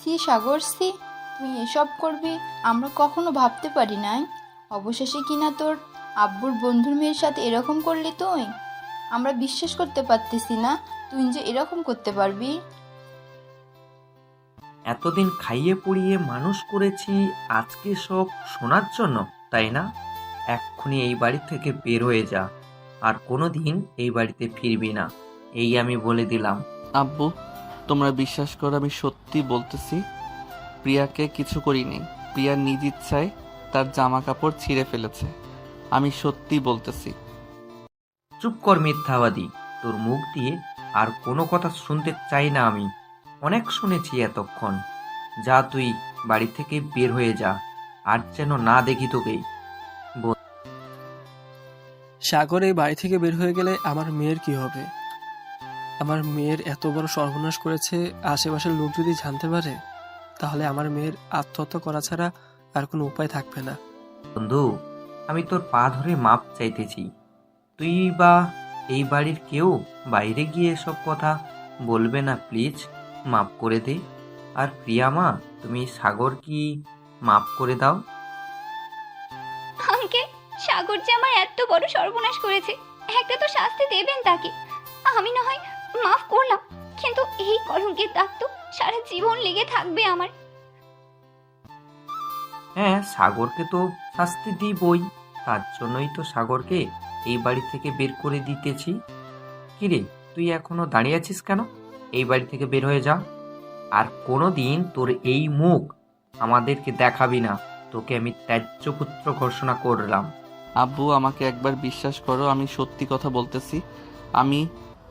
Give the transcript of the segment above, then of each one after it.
C সাগর C, তুই এসব করবি আমরা কখনো ভাবতে পারি নাই। অবশেষে কিনা তোর আব্বুর বন্ধুর মেয়ের সাথে এরকম করলি তুই। আমরা বিশ্বাস করতে পারতেছি না তুই যে এরকম করতে পারবি। এতদিন খাইয়ে পড়িয়ে মানুষ করেছি, আজকে সব শোনার জন্য, তাই না? এক্ষুনি এই বাড়ি থেকে বের হয়ে যা, আর কোনোদিন এই বাড়িতে ফিরবি না, এই আমি বলে দিলাম। আব্বু, তোমরা বিশ্বাস করো, আমি সত্যি বলতেছি প্রিয়াকে কিছু করিনি। প্রিয়া নিজ ইচ্ছায় তার জামা কাপড় ছিঁড়ে ফেলেছে। আমি সত্যি বলতেছি। চুপ কর মিথ্যাবাদী, তোর মুখ দিয়ে আর কোনো কথা শুনতে চাই না আমি। অনেক শুনেছি এতক্ষণ। যা তুই বাড়ি থেকে বের হয়ে যা, আর যেন না দেখি তোকে। সাগর এই বাড়ি থেকে বের হয়ে গেলে আমার মেয়ের কি হবে? আমার মেয়ের এত বড় সর্বনাশ করেছে, আশেপাশের লোক যদি জানতে পারে তাহলে আমার মেয়ের আত্মহত্যা করা ছাড়া আর কোনো উপায় থাকবে না। বন্ধু, আমি তোর পা ধরে মাপ চাইতেছি। তুই বা এই বাড়ির কেউ বাইরে গিয়ে এসব কথা বলবে না, প্লিজ মাপ করে দে। আর প্রিয়া মা, তুমি সাগর কি মাপ করে দাও। আঙ্কেল, সাগর যে আমার এত বড় সর্বনাশ করেছে, একটা তো শাস্তি দেবেন তাকে। আমি না হয় মাফ করলাম, কিন্তু এই কলঙ্কের দাগ তো সারা জীবন লেগে থাকবে আমার। হ্যাঁ, সাগরকে তো শাস্তি দিবই, তার জন্যই তো সাগরকে এই বাড়ি থেকে বের করে দিতেছি। কিরে, তুই এখনো দাঁড়িয়ে আছিস কেন? এই বাড়ি থেকে বের হয়ে যা, আর কোনোদিন তোর এই মুখ আমাদেরকে দেখাবি না। তোকে আমি ত্যায্য পুত্র ঘোষণা করলাম। আব্বু, আমাকে একবার বিশ্বাস করো, আমি সত্যি কথা বলতেছি। আমি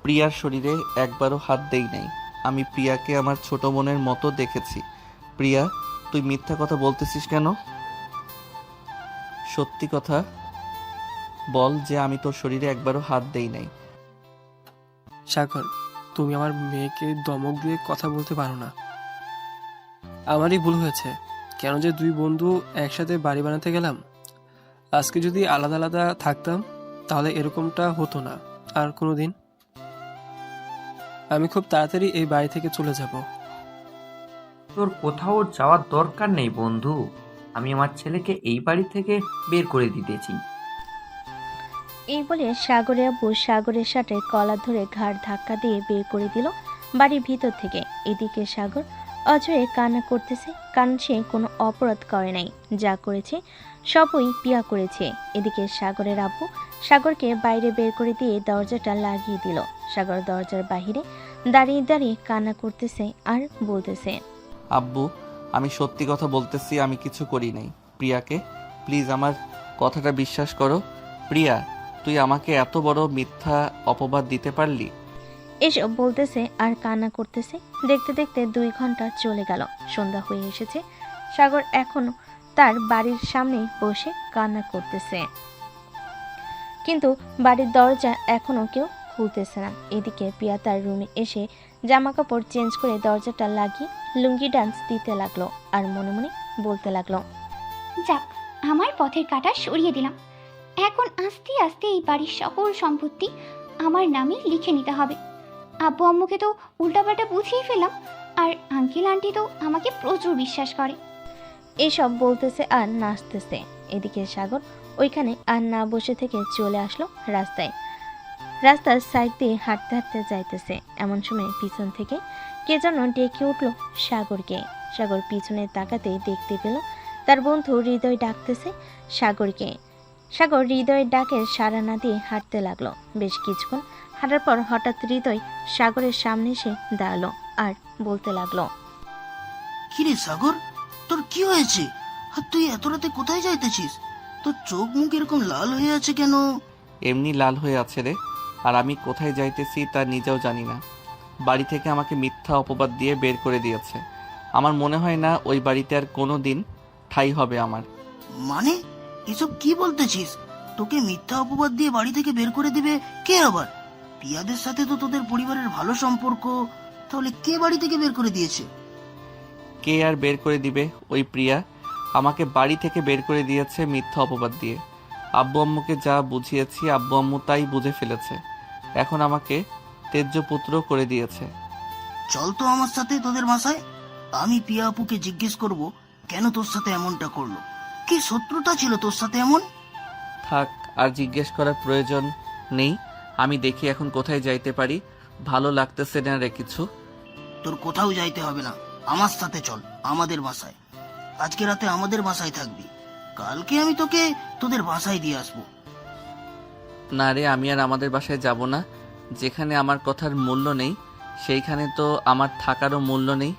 প্রিয়ার শরীরে একবারও হাত দেই নাই। আমি প্রিয়াকে আমার ছোট বোনের মতো দেখেছি। প্রিয়া, তুই মিথ্যা কথা বলতেছিস কেন? সত্যি কথা বল যে আমি তোর শরীরে একবারও হাত দেই নাই। সাগর, তুমি আমার মেয়েকে ধমক দিয়ে কথা বলতে পারো না। আমারই ভুল হয়েছে, কেন যে দুই বন্ধু একসাথে বাড়ি বানাতে গেলাম। আজকে যদি আলাদা আলাদা থাকতাম তাহলে এরকমটা হতো না আর কোনোদিন। আমি খুব তাড়াতাড়ি এই বাড়ি থেকে চলে যাব। তোর কোথাও যাওয়ার দরকার নেই বন্ধু। আমি আমার ছেলেকে এই বাড়ি থেকে বের করে দিতেছি। এই বলে সাগরের আব্বু সাগরের সাথে কলার ধরে ঘাড় ধাক্কা দিয়ে বের করে দিল বাড়ির ভিতর থেকে। এদিকে সাগর অজয়ে কান্না করতেছে, কারণ সে কোনো অপরাধ করে নাই। যা করেছে সবই পিয়া করেছে। এদিকে সাগরের আব্বু সাগরকে বাইরে বের করে দিয়ে দরজাটা লাগিয়ে দিল। সাগর দরজার বাহিরে দাঁড়িয়ে দাঁড়িয়ে কান্না করতেছে আর বলতেছে, আব্বু, আমি সত্যি কথা বলতেছি, আমি কিছু করি নাই। প্রিয়াকে প্লিজ আমার কথাটা বিশ্বাস করো। প্রিয়া, তুই আমাকে এত বড় মিথ্যা অপবাদ দিতে পারলি? এসব বলতেছে আর কান্না করতেছে। দেখতে দেখতে 2 ঘন্টা চলে গেল। সন্ধ্যা হয়ে এসেছে। সাগর এখনো তার বাড়ির সামনে বসে কান্না করতেছে, কিন্তু বাড়ির দরজা এখনো কেউ খুলতেছে না। এদিকে প্রিয়া তার রুমে এসে জামা কাপড় চেঞ্জ করে দরজাটা লাগিয়ে লুঙ্গি ডান্স দিতে লাগলো আর মনে মনে বলতে লাগলো, যাক, আমার পথের কাঁটা সরিয়ে দিলাম। এখন আস্তে আস্তে এই বাড়ির সকল সম্পত্তি আমার নামে লিখে নিতে হবে। আব্বু আম্মুকে তো উল্টাপাল্টা বুঝিয়ে ফেলাম, আর আঙ্কেল আন্টি তো আমাকে প্রচুর বিশ্বাস করে। এসব বলতেছে আর নাচতেছে। এদিকে সাগর ওইখানে আর না বসে থেকে চলে আসলো রাস্তায়। রাস্তার সাইড দিয়ে হাঁটতে হাঁটতে যাইতেছে। এমন সময় পিছন থেকে কে যেন ডেকে উঠল সাগরকে। সাগর পিছনে তাকাতে দেখতে পেল তার বন্ধু হৃদয় ডাকতেছে সাগরকে। সাগর হৃদয়ের ডাকে সাড়া না দিয়ে হাঁটতে লাগলো। বেশ কিছুক্ষণ হাঁটার পর হঠাৎ হৃদয় সাগরের সামনে এসে দাঁড়ালো আর বলতে লাগলো, কিরে সাগর, তোর কি হয়েছে? আর তুই এত রাতে কোথায় যাইতেছিস? তোর চোখ মুখ এরকম লাল হয়ে আছে কেন? এমনি লাল হয়ে আছে রে। আর আমি কোথায় যাইতেছি তা নিজেও জানি না। বাড়ি থেকে আমাকে মিথ্যা অপবাদ দিয়ে বের করে দিয়েছে। আমার মনে হয় না ওই বাড়িতে আর কোনো দিন ঠাঁই হবে আমার। মানে এসব কি বলতেছিস? তোকে মিথ্যা অপবাদ দিয়ে বাড়ি থেকে বের করে দিবে কে আবার? পিয়াদের সাথে তো তোদের পরিবারের ভালো সম্পর্ক, তাহলে কে বাড়ি থেকে বের করে দিয়েছে? কে আর বের করে দিবে? ওই প্রিয়া আমাকে বাড়ি থেকে বের করে দিয়েছে মিথ্যা অপবাদ দিয়ে। আব্বু আম্মুকে যা বুঝিয়েছি আব্বু আম্মু তাই বুঝে ফেলেছে। এখন আমাকে তেজ্য পুত্র করে দিয়েছে। চল তো আমার সাথে তোদের বাসায়, আমি পিয়া আপুকে জিজ্ঞেস করব কেন তোর সাথে এমনটা করলো, কি শত্রুতা ছিল তোর সাথে এমন। থাক, আর জিজ্ঞেস করার প্রয়োজন নেই। আমি দেখি এখন কোথায় যাইতে পারি। ভালো লাগতেছে না রে কিছু। তোর কোথাও যাইতে হবে না, আমার সাথে চল আমাদের বাসায়। আজকে রাতে আমাদের বাসায় থাকবি, কালকে আমি তোকে তোদের বাসায় দিয়ে আসবো। না রে, আমি আর আমাদের বাসায় যাব না। যেখানে আমার কথার মূল্য নেই সেইখানে তো আমার থাকারও মূল্য নেই।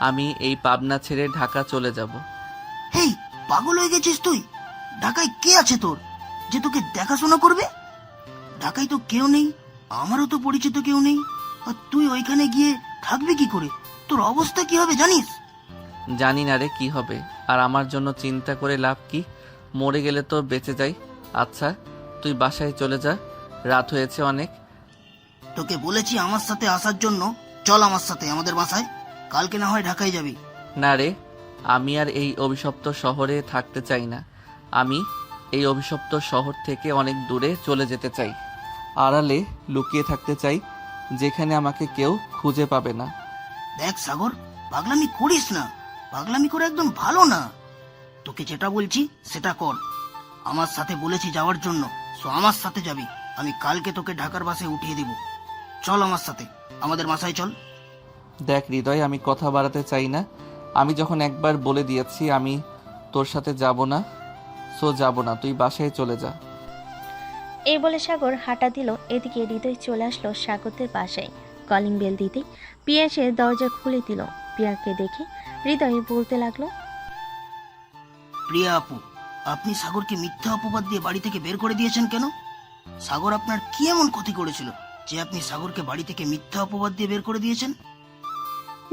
আমি এই পাবনা ছেড়ে ঢাকা চলে যাব। হেই, পাগল হয়ে গেছিস তুই? ঢাকায় কে আছে তোর যে তোকে দেখাশোনা করবে? ঢাকায় তো কেউ নেই, আমারও তো পরিচিত কেউ নেই। আর তুই ওইখানে গিয়ে থাকবি কি করে? তোর অবস্থা কি হবে জানিস? জানি না রে কি হবে, আর আমার জন্য চিন্তা করে লাভ কি? মরে গেলে তো বেঁচে যাই। আচ্ছা, তুই বাসায় চলে যা, রাত হয়েছে অনেক। তোকে বলেছি আমার সাথে আসার জন্য, চল আমার সাথে আমাদের বাসায়, কালকে না হয় ঢাকায় যাবি। না রে, আমি আর এই অভিশপ্ত শহরে থাকতে চাই না। আমি এই অভিশপ্ত শহর থেকে অনেক দূরে চলে যেতে চাই। আড়ালে লুকিয়ে থাকতে চাই, যেখানে আমাকে কেউ খুঁজে পাবে না। দেখ সাগর, পাগলামি করিস না, পাগলামি করে একদম ভালো না। তোকে যেটা বলছি সেটা কর। আমার সাথে বলেছি যাওয়ার জন্য, সো আমার সাথে যাবি। আমি কালকে তোকে ঢাকার বাসে উঠিয়ে দিব। চল আমার সাথে আমাদের বাসায় চল। দেখ হৃদয়, আমি কথা বাড়াতে চাই না। আমি যখন একবার বলে দিয়েছি আমি তোর সাথে যাব না, সো যাব না, তুই বাসায় চলে যা। এই বলে সাগর হাঁটা দিল। এদিকে হৃদয় চলে আসলো সাগরদের বাসায়। কলিং বেল দিতেই পিয়া এসে দরজা খুলে দিল। পিয়াকে দেখে হৃদয় বলতে লাগলো, প্রিয়া আপু, আপনি সাগরকে মিথ্যা অপবাদ দিয়ে বাড়ি থেকে বের করে দিয়েছেন কেন? সাগর আপনার কি এমন ক্ষতি করেছিল যে আপনি সাগরকে বাড়ি থেকে মিথ্যা অপবাদ দিয়ে বের করে দিয়েছেন?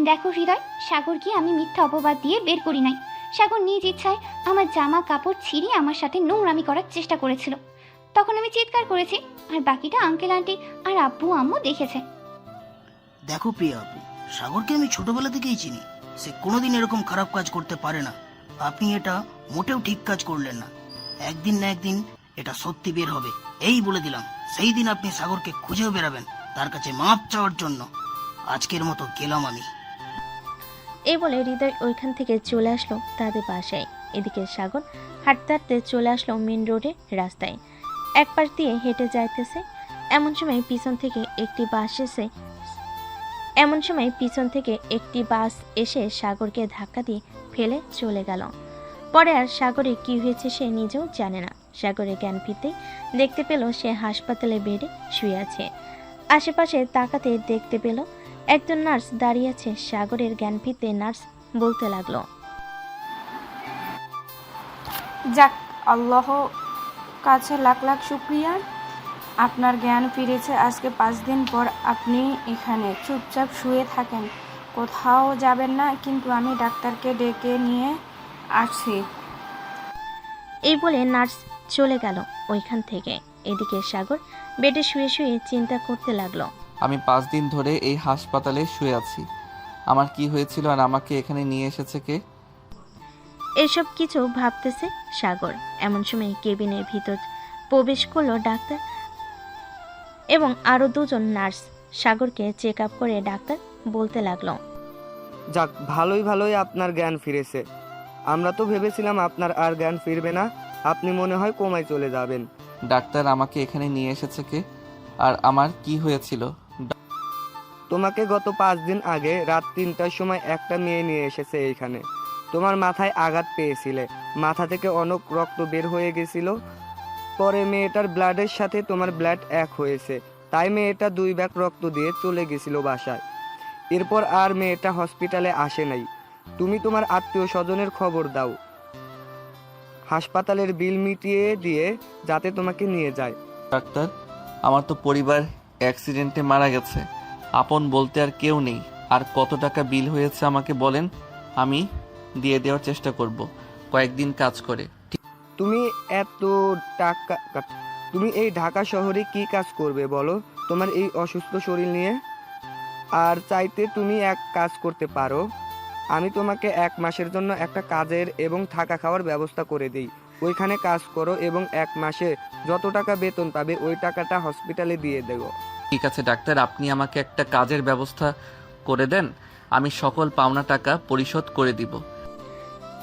দেখো হৃদয়, সাগরকে আমি মিথ্যা অপবাদ দিয়ে বের করি নাই। সাগর নিজ ইচ্ছায় আমার জামা কাপড় ছিঁড়ে আমার সাথে নোংরামি করার চেষ্টা করেছিল। তখন আমি চিৎকার করেছি, আর বাকিটা আঙ্কেল আন্টি আর আব্বু আম্মু দেখেছে। দেখো প্রিয়া আপু, সাগরকে আমি ছোটবেলা থেকেই চিনি। সে কোনোদিন এরকম খারাপ কাজ করতে পারে না। আপনি এটা মোটেও ঠিক কাজ করলেন না। একদিন না একদিন এটা সত্যি বের হবে, এই বলে দিলাম। সেই দিন আপনি সাগরকে খুঁজেও বেরাবেন তার কাছে মাপ চাওয়ার জন্য। আজকের মতো গেলাম আমি। এই বলে হৃদয় ওইখান থেকে চলে আসলো তাদের বাসায়। এদিকে সাগর হাঁটতে হাঁটতে চলে আসলো মেন রোডে রাস্তায়। এক পাশ দিয়ে হেঁটে যাইতেছে। এমন সময় পিছন থেকে একটি বাস এসে সাগরকে ধাক্কা দিয়ে ফেলে চলে গেল। পরে আর সাগরে কি হয়েছে সে নিজেও জানে না। সাগরের জ্ঞান ফিরতে দেখতে পেল সে হাসপাতালে বেডে শুয়ে আছে। আশেপাশে তাকাতে দেখতে পেল একজন নার্স দাঁড়িয়ে আছে। সাগরের জ্ঞান ফিরতে নার্স বলতে লাগলো, যাক, আল্লাহ কাছে লাখ লাখ শুক্রিয়া, আপনার জ্ঞান ফিরেছে। আজকে 5 দিন পর আপনি এখানে চুপচাপ শুয়ে থাকেন, কোথাও যাবেন না, কিন্তু আমি ডাক্তারকে ডেকে নিয়ে আসছি। এই বলে নার্স চলে গেল ওইখান থেকে। এদিকে সাগর বেডে শুয়ে শুয়ে চিন্তা করতে লাগলো, আমি 5 দিন ধরে এই হাসপাতালে শুয়ে আছি। আমার কি হয়েছিল আর আমাকে এখানে নিয়ে এসেছে কে? এসব কিছু ভাবতেছে সাগর। এমন সময় কেবিনের ভিতর প্রবেশ করলো ডাক্তার এবং আরো 2 জন নার্স। সাগরকে চেক আপ করে ডাক্তার বলতে লাগলো, যাক, ভালোই আপনার জ্ঞান ফিরেছে। আমরা তো ভেবেছিলাম আপনার আর জ্ঞান ফিরবে না, আপনি মনে হয় কোমায় চলে যাবেন। ডাক্তার, আমাকে এখানে নিয়ে এসেছে কে আর আমার কি হয়েছিল? তোমাকে গত 5 দিন আগে রাত 3টার সময় একটা মেয়ে নিয়ে এসেছে এইখানে। তোমার মাথায় আঘাত পেয়েছিলে, মাথা থেকে অনেক রক্ত বের হয়ে গেছিল। পরে মেয়েটার ব্লাডের সাথে তোমার ব্লাড এক হয়েছে, তাই মেয়েটা 2 ব্যাগ রক্ত দিয়ে চলে গেছিল বাসায়। এরপর আর মেয়েটা হসপিটালে আসে নাই। তুমি তোমার আত্মীয় স্বজনের খবর দাও, হাসপাতালের বিল মিটিয়ে দিয়ে যাতে তোমাকে নিয়ে যায়। ডাক্তার, আমার তো পরিবার অ্যাক্সিডেন্টে মারা গেছে, আপন বলতে আর কেউ নেই। আর কত টাকা বিল হয়েছে আমাকে বলেন, আমি দিয়ে দেওয়ার চেষ্টা করব কয়েকদিন কাজ করে। তুমি এত টাকা, তুমি এই ঢাকা শহরে কি কাজ করবে বলো তোমার এই অসুস্থ শরীর নিয়ে? আর চাইতে তুমি এক কাজ করতে পারো, আমি তোমাকে 1 মাসের জন্য একটা কাজের এবং থাকা খাওয়ার ব্যবস্থা করে দিই। ওইখানে কাজ করো এবং 1 মাসে যত টাকা বেতন পাবে ওই টাকাটা হসপিটালে দিয়ে দেবো। ঠিক আছে ডাক্তার, আপনি আমাকে একটা কাজের ব্যবস্থা করে দেন। আমি সকল পাওনা টাকা পরিশোধ করে দিব।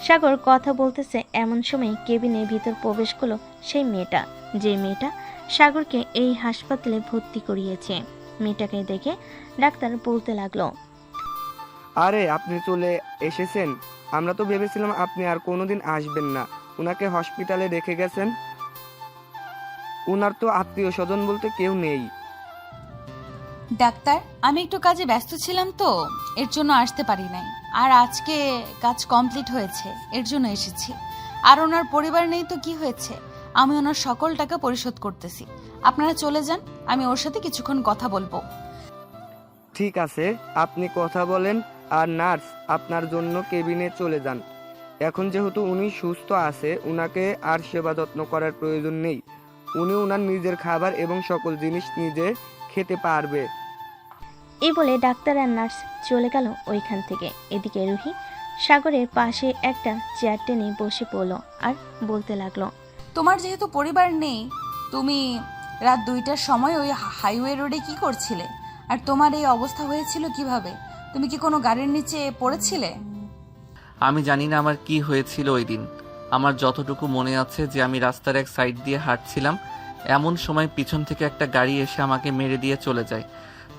সাগর কথা বলতেছে এমন সময় কেবিনের ভিতর প্রবেশ করলো সেই মেয়েটা, যে মেয়েটা সাগরকে এই হাসপাতালে ভর্তি করিয়েছে। মেয়েটাকে দেখে ডাক্তার বলতে লাগলো, আরে আপনি চলে এসেছেন। আমরা তো ভেবেছিলাম আপনি আর কোনোদিন আসবেন না। উনাকে হসপিটালে রেখে গেছেন। উনার তো আত্মীয় স্বজন বলতে কেউ নেই। ডাক্তার, আমি একটু কাজে ব্যস্ত ছিলাম তো এর জন্য আসতে পারি নাই। আর আজকে কাজ কমপ্লিট হয়েছে, এর জন্য এসেছি। আর ওনার পরিবার নেই তো কি হয়েছে, আমি ওনার সকল টাকা পরিশোধ করতেছি। আপনারা চলে যান, আমি ওর সাথে কিছুক্ষণ কথা বলবো। ঠিক আছে, আপনি কথা বলেন। আর নার্স, আপনার জন্য কেবিনে চলে যান। এখন যেহেতু উনি সুস্থ আছে, উনাকে আর সেবা যত্ন করার প্রয়োজন নেই। উনি উনার নিজের খাবার এবং সকল জিনিস নিজে খেতে পারবে। এই বলে ডাক্তার আর নার্স চলে গেল ওইখান থেকে। এদিকে রুহি সাগরের পাশে একটা চেয়ার টেনে বসে পড়ল আর বলতে লাগলো, তোমার যেহেতু পরিবার নেই, তুমি রাত 2টার সময় ওই হাইওয়ে রোডে কি করছিলে? আর তোমার এই অবস্থা হয়েছিল কিভাবে? তুমি কি কোনো গাড়ির নিচে পড়েছিলে? আমি জানি না আমার কি হয়েছিল ওই দিন। আমার যতটুকু মনে আছে যে আমি রাস্তার এক সাইড দিয়ে হাঁটছিলাম, এমন সময় পিছন থেকে একটা গাড়ি এসে আমাকে মেরে দিয়ে চলে যায়।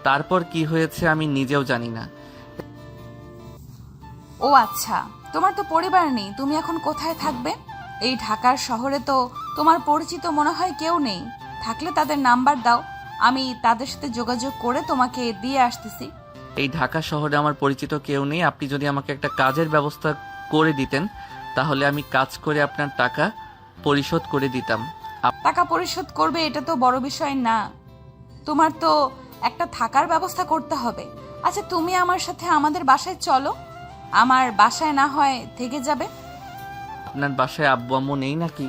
তারপর কি হয়েছে আমি নিজেও জানি না। ও আচ্ছা, তোমার তো পরিবার নেই, তুমি এখন কোথায় থাকবে? এই ঢাকার শহরে তো তোমার পরিচিত মনে হয় কেউ নেই। থাকলে তাদের নাম্বার দাও, আমি তাদের সাথে যোগাযোগ করে তোমাকে দিয়ে আসতেছি। এই ঢাকা শহরে আমার পরিচিত কেউ নেই। আপনি যদি আমাকে একটা কাজের ব্যবস্থা করে দিতেন, তাহলে আমি কাজ করে আপনার টাকা পরিশোধ করে দিতাম। টাকা পরিশোধ করবে এটা তো বড় বিষয় না, তোমার তো একটা থাকার ব্যবস্থা করতে হবে। আচ্ছা, তুমি আমার সাথে আমাদের বাসায় চলো, আমার বাসায় না হয় থেকে যাবে। আপনার বাসায় আব্বু আম্মু নেই নাকি?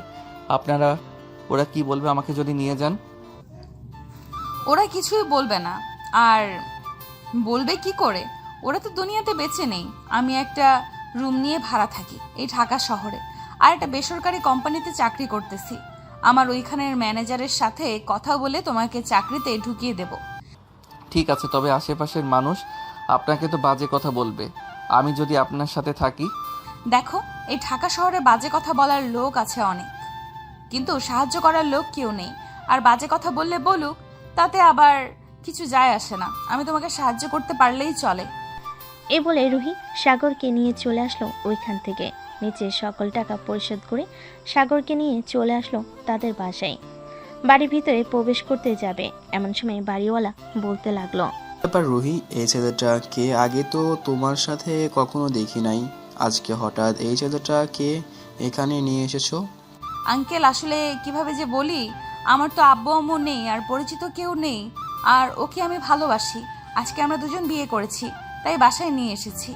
আপনারা ওরা কি বলবে আমাকে যদি নিয়ে যান? ওরা কিছুই বলবে না। আর বলবে কি করে? ওরা তো দুনিয়াতে বেঁচে নেই। আমি একটা রুম নিয়ে ভাড়া থাকি এই ঢাকা শহরে, আর একটা বেসরকারি কোম্পানিতে চাকরি করতেছি। আমার ওইখানের ম্যানেজারের সাথে কথা বলে তোমাকে চাকরিতে ঢুকিয়ে দেব। ঠিক আছে, তবে আশেপাশের মানুষ আপনাকে তো বাজে কথা বলবে আমি যদি আপনার সাথে থাকি। দেখো, এই ঢাকা শহরে বাজে কথা বলার লোক আছে অনেক, কিন্তু সাহায্য করার লোক কেউ নেই। আর বাজে কথা বললে বলুক, তাতে আবার কিছু যায় আসে না। আমি তোমাকে সাহায্য করতে পারলেই চলে। এ বলে রুহি সাগরকে নিয়ে চলে আসলো ওইখান থেকে। নিচে সকল টাকা পরিশোধ করে সাগরকে নিয়ে চলে আসলো তাদের বাসায়। বাড়ির ভিতরে প্রবেশ করতে যাবে এমন সময় বাড়িওয়ালা বলতে লাগলো, ব্যাপার রুহি, এই ছেলেটা কে? আগে তো তোমার সাথে কখনো দেখি নাই, আজকে হঠাৎ এই ছেলেটা কে এখানে নিয়ে এসেছো? আঙ্কেল, আসলে কিভাবে যে বলি, আমার তো আব্বু আম্মু নেই আর পরিচিত কেউ নেই। আর ওকে আমি ভালোবাসি। আজকে আমরা দুজন বিয়ে করেছি, তাই বাসায় নিয়ে এসেছি।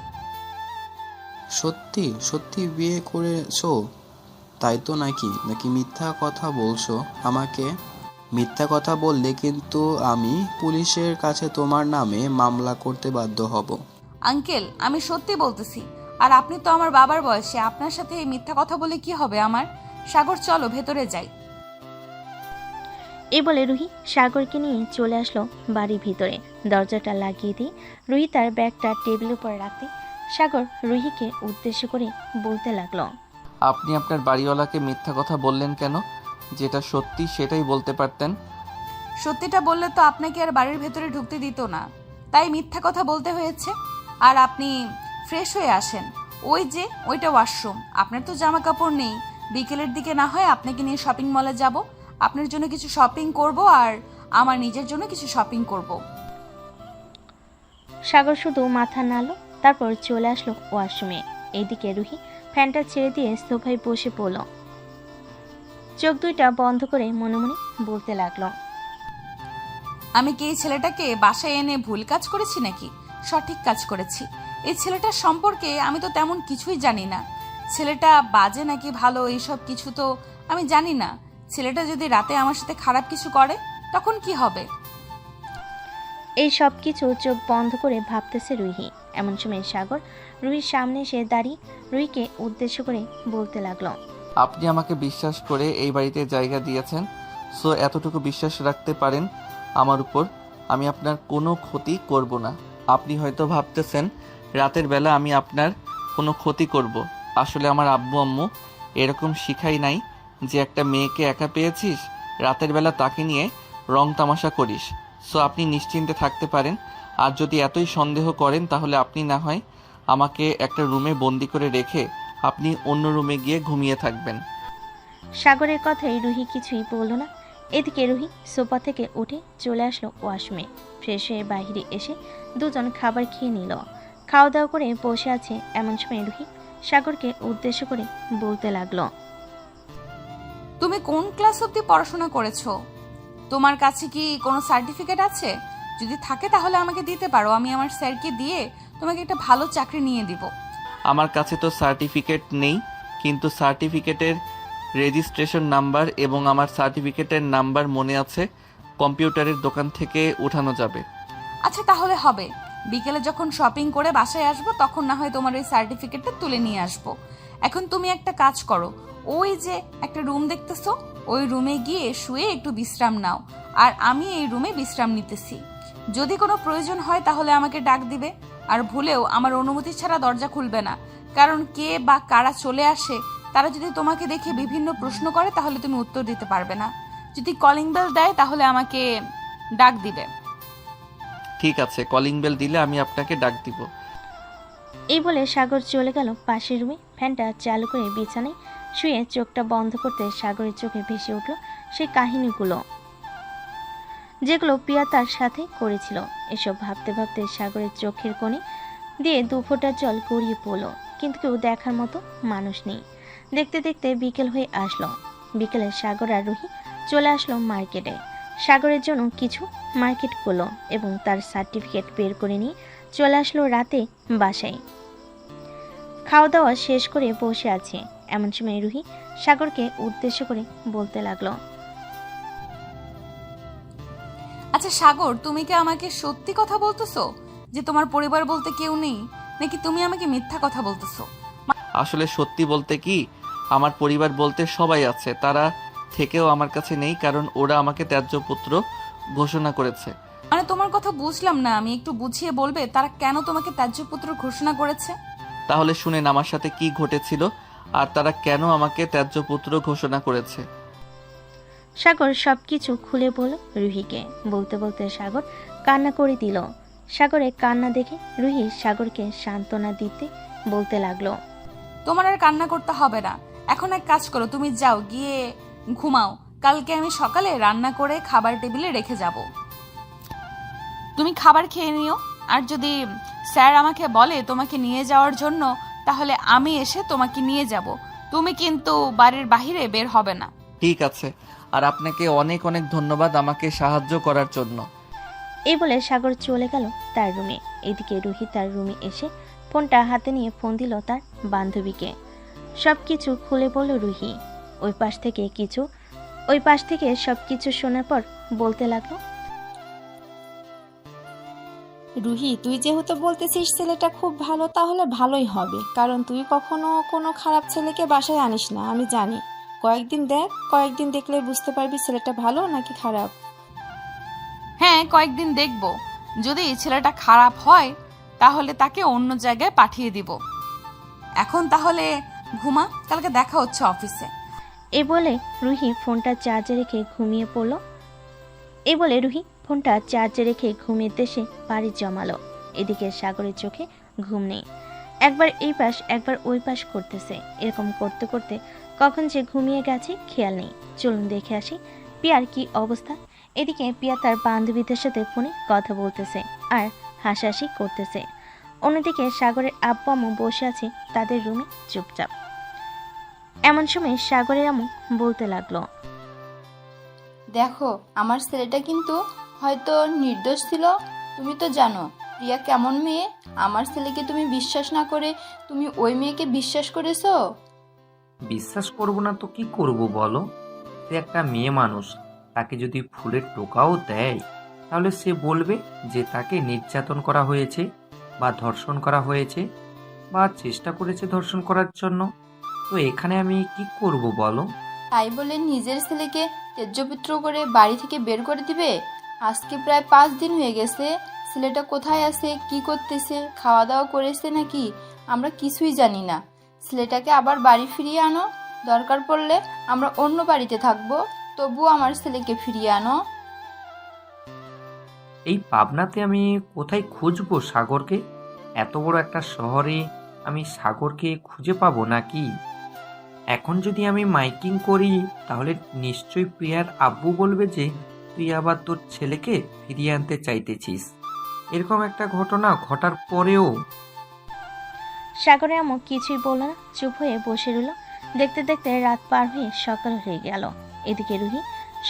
সত্যি সত্যি বিয়ে করেছো? তাই তো নাকি নাকি মিথ্যা কথা বলছো আমাকে? মিথ্যা কথা বললে কিন্তু আমি পুলিশের কাছে তোমার নামে মামলা করতে বাধ্য হব। আঙ্কেল, আমি সত্যি বলতেছি। আর আপনি তো আমার বাবার বয়সে, আপনার সাথে এই মিথ্যা কথা বলে কি হবে আমার? সাগর, চলো ভেতরে যাই। এই বলে রুহি সাগরকে নিয়ে চলে আসলো বাড়ির ভিতরে। দরজাটা লাগিয়ে দিয়ে রুহি তার ব্যাগটা টেবিলের উপর রাখতে সাগর রুহিকে উদ্দেশ্য করে বলতে লাগলো, আপনি আপনার বাড়িওয়ালাকে মিথ্যা কথা বললেন কেন? যেটা সত্যি সেটাই বলতে পারতেন। সত্যিটা বললে তো আপনাকে আর বাড়ির ভেতরে ঢুকতে দিত না, তাই মিথ্যা কথা বলতে হয়েছে। আর আপনি ফ্রেশ হয়ে আসেন, ওই যে ওইটা ওয়াশরুম। আপনার তো জামা কাপড় নেই, বিকেলের দিকে না হয় আপনাকে নিয়ে শপিং মলে যাব, আপনার জন্য কিছু শপিং করব আর আমার নিজের জন্য কিছু শপিং করব। সাগর শুধু মাথা নাড়ল, তারপর চলে আসলো ওয়াশরুমে। এইদিকে রুহি ফ্যানটা ছেড়ে দিয়ে সোফায় বসে পড়ল। চোখ দুইটা বন্ধ করে মনে মনে বলতে লাগলো, আমি কি এই ছেলেটাকে বাসায় এনে ভুল কাজ করেছি নাকি সঠিক কাজ করেছি? এই ছেলেটার সম্পর্কে আমি তো তেমন কিছুই জানি না। ছেলেটা বাজে নাকি ভালো এইসব কিছু তো আমি জানি না। ছেলেটা যদি রাতে আমার সাথে খারাপ কিছু করে তখন কি হবে? এই সব কিছু চোখ বন্ধ করে ভাবতেছে রুহি। এমন সময় সাগর রুহির সামনে এসে দাঁড়িয়ে রুহিকে উদ্দেশ্য করে বলতে লাগলো, আপনি আমাকে বিশ্বাস করে এই বাড়িতে জায়গা দিয়েছেন, সো এতটুকু বিশ্বাস রাখতে পারেন আমার উপর। আমি আপনার কোনো ক্ষতি করব না। আপনি হয়তো ভাবতেছেন রাতের বেলা আমি আপনার কোনো ক্ষতি করব। আসলে আমার আব্বু আম্মু এরকম শিখাই নাই যে একটা মেয়েকে একা পেয়েছিস, রাতের বেলা তাকে নিয়ে রং তামাশা করিস। সো আপনি নিশ্চিন্তে থাকতে পারেন। আর যদি এতই সন্দেহ করেন তাহলে আপনি না হয় আমাকে একটা রুমে বন্দি করে রেখে আপনি অন্য রুমে গিয়ে ঘুমিয়ে থাকবেন। সাগরের কথায় রুহি কিছুই বলল না। এদিকে রুহি সোফা থেকে উঠে চলে আসলো ওয়াশরুমে। ফ্রেশ হয়ে বাইরে এসে দুজন খাবার খেয়ে নিল। খাওয়া দাওয়া করে বসে আছে এমন সময় রুহি সাগরকে উদ্দেশ্য করে বলতে লাগলো, তুমি কোন ক্লাস অবধি পড়াশোনা করেছো? তোমার কাছে কি কোনো সার্টিফিকেট আছে? যদি থাকে তাহলে আমাকে দিতে পারো, আমি আমার স্যারকে দিয়ে তোমাকে একটা ভালো চাকরি নিয়ে দিব। আমার কাছে তো সার্টিফিকেট নেই, কিন্তু সার্টিফিকেটের রেজিস্ট্রেশন নাম্বার এবং আমার সার্টিফিকেটের নাম্বার মনে আছে, কম্পিউটারের দোকান থেকে উঠানো যাবে। আচ্ছা তাহলে হবে, বিকেলে যখন শপিং করে বাসায় আসবো তখন না হয় তোমার ওই সার্টিফিকেটটা তুলে নিয়ে আসবো। এখন তুমি একটা কাজ করো, ওই যে একটা রুম দেখতেছো, ওই রুমে গিয়ে শুয়ে একটু বিশ্রাম নাও, আর আমি এই রুমে বিশ্রাম নিতেছি। যদি কোনো প্রয়োজন হয় তাহলে আমাকে ডাক দিবে, আর ভুলেও আমার অনুমতি ছাড়া দরজা খুলবে না, কারণ কে বা কারা চলে আসে তারা যদি তোমাকে দেখে বিভিন্ন প্রশ্ন করে তাহলে তুমি উত্তর দিতে পারবে না। যদি কলিং বেল দেয় তাহলে আমাকে ডাক দিবে। ঠিক আছে, কলিং বেল দিলে আমি আপনাকে ডাক দিব। এই বলে সাগর চলে গেল পাশের রুমে। ফ্যানটা চালু করে বিছানায় শুয়ে চোখটা বন্ধ করতে সাগরের চোখে ভেসে উঠল সেই কাহিনীগুলো যেগুলো প্রিয়া তার সাথে করেছিল। এসব ভাবতে ভাবতে সাগরের চোখের কোণে দিয়ে দুফোঁটা জল গড়িয়ে পড়ল, কিন্তু কেউ দেখার মতো মানুষ নেই। দেখতে দেখতে বিকেল হয়ে আসলো। বিকেলে সাগর আর রুহি চলে আসলো মার্কেটে। সাগরের জন্য কিছু মার্কেট করলো এবং তার সার্টিফিকেট বের করে নিয়ে চলে আসলো রাতে বাসায়। খাওয়া দাওয়া শেষ করে বসে আছে এমন সময় রুহি সাগরকে উদ্দেশ্য করে বলতে লাগলো, আচ্ছা সাগর, তুমি কি আমাকে সত্যি কথা বলতেছো যে তোমার পরিবার বলতে কেউ নেই, নাকি তুমি আমাকে মিথ্যা কথা বলতেছো? আসলে সত্যি বলতে কি, আমার পরিবার বলতে সবাই আছে, তারা থেকেও আমার কাছে নেই, কারণ ওরা আমাকে ত্যায্য পুত্র ঘোষণা করেছে। মানে তোমার কথা বুঝলাম না, আমি একটু বুঝিয়ে বলবে তারা কেন তোমাকে ত্যায্য পুত্র ঘোষণা করেছে? তাহলে শুনেন আমার সাথে কি ঘটেছিল আর তারা কেন আমাকে ত্যায্য পুত্র ঘোষণা করেছে। সাগর সবকিছু খুলে বলল রুহিকে। বলতে বলতে সাগর কান্না করে দিল। সাগরের কান্না দেখে রুহি সাগরকে সান্ত্বনা দিতে বলতে লাগলো, তোমার আর কান্না করতে হবে না, এখন এক কাজ করো, তুমি যাও গিয়ে ঘুমাও, কালকে আমি সকালে রান্না করে খাবার টেবিলে রেখে যাব, তুমি খাবার খেয়ে নিও। আর যদি স্যার আমাকে বলে তোমাকে নিয়ে যাওয়ার জন্য তাহলে আমি এসে তোমাকে নিয়ে যাব, তুমি কিন্তু বাড়ির বাইরে বের হবে না। ঠিক আছে, আর আপনাকে অনেক অনেক ধন্যবাদ আমাকে সাহায্য করার জন্য। এই বলে সাগর চলে গেল তার রুমে। এদিকে রুহি তার রুমে এসে ফোনটা হাতে নিয়ে ফোন দিল তার বান্ধবীকে। সবকিছু খুলে বলল রুহি। ওই পাশ থেকে সবকিছু শোনার পর বলতে লাগলো, রুহি, তুই যেহেতু বলতেছিস ছেলেটা খুব ভালো, তাহলে ভালোই হবে, কারণ তুই কখনো কোনো খারাপ ছেলেকে বাসায় আনিস না, আমি জানি। কয়েকদিন দেখ, কয়েকদিন দেখলে বুঝতে পারবি ছেলেটা ভালো নাকি খারাপ। হ্যাঁ, কয়েকদিন দেখব, যদি ছেলেটা খারাপ হয় তাহলে তাকে অন্য জায়গায় পাঠিয়ে দিব। এখন তাহলে ঘুমা, কালকে দেখা হচ্ছে অফিসে। এ বলে রুহি ফোনটা চার্জে রেখে ঘুমিয়ে দেশে বাড়ি জমালো। এদিকে সাগরের চোখে ঘুম নেই, একবার এই পাশ একবার ওই পাশ করতেছে। এরকম করতে করতে কখন যে ঘুমিয়ে গেছে খেয়াল নেই। চলুন দেখে আসি পিয়ার কি অবস্থা। এদিকে পিয়া তার বান্ধবীদের সাথে ফোনে কথা বলতেছে আর হাসাহাসি করতেছে। অন্যদিকে সাগরের আব্বু আম্মু বসে আছে তাদের রুমে চুপচাপ। এমন সময় সাগরের আম্মু বলতে লাগলো, দেখো, আমার ছেলেটা কিন্তু হয়তো নির্দোষ ছিল। তুমি তো জানো প্রিয়া কেমন মেয়ে। আমার ছেলেকে তুমি বিশ্বাস না করে তুমি ওই মেয়েকে বিশ্বাস করেছো। বিশ্বাস করব না তো কি করব বলো? সে একটা মেয়ে মানুষ, তাকে যদি ফুলের টোকাও দেয় তাহলে সে বলবে যে তাকে নির্যাতন করা হয়েছে বা ধর্ষণ করা হয়েছে বা চেষ্টা করেছে ধর্ষণ করার জন্য। তো এখানে আমি কি করব বলো? তাই বলে নিজের ছেলেকে তেজ্যপুত্র করে বাড়ি থেকে বের করে দিবে? আজকে প্রায় 5 দিন হয়ে গেছে ছেলেটা কোথায় আছে, কি করতেছে, খাওয়া দাওয়া করেছে নাকি আমরা কিছুই জানি না। ছেলেটাকে আবার বাড়ি ফিরিয়ে আনো, দরকার পড়লে আমরা অন্য বাড়িতে থাকবো, তবুও আমার ছেলেকে ফিরিয়ে আনো। এই পাবনাতে আমি কোথায় খুঁজবো সাগরকে? এত বড় একটা শহরে আমি সাগরকে খুঁজে পাবো নাকি? এখন যদি আমি মাইকিং করি তাহলে নিশ্চয়ই প্রিয়ার আব্বু বলবে যে তুই আবার তোর ছেলেকে ফিরিয়ে আনতে চাইতেছিস। এরকম একটা ঘটনা ঘটার পরেও সাগরের আম্মু কিছুই বলল না, চুপ হয়ে বসে রইল। দেখতে দেখতে রাত পার হয়ে সকাল হয়ে গেল। এদিকে রুহি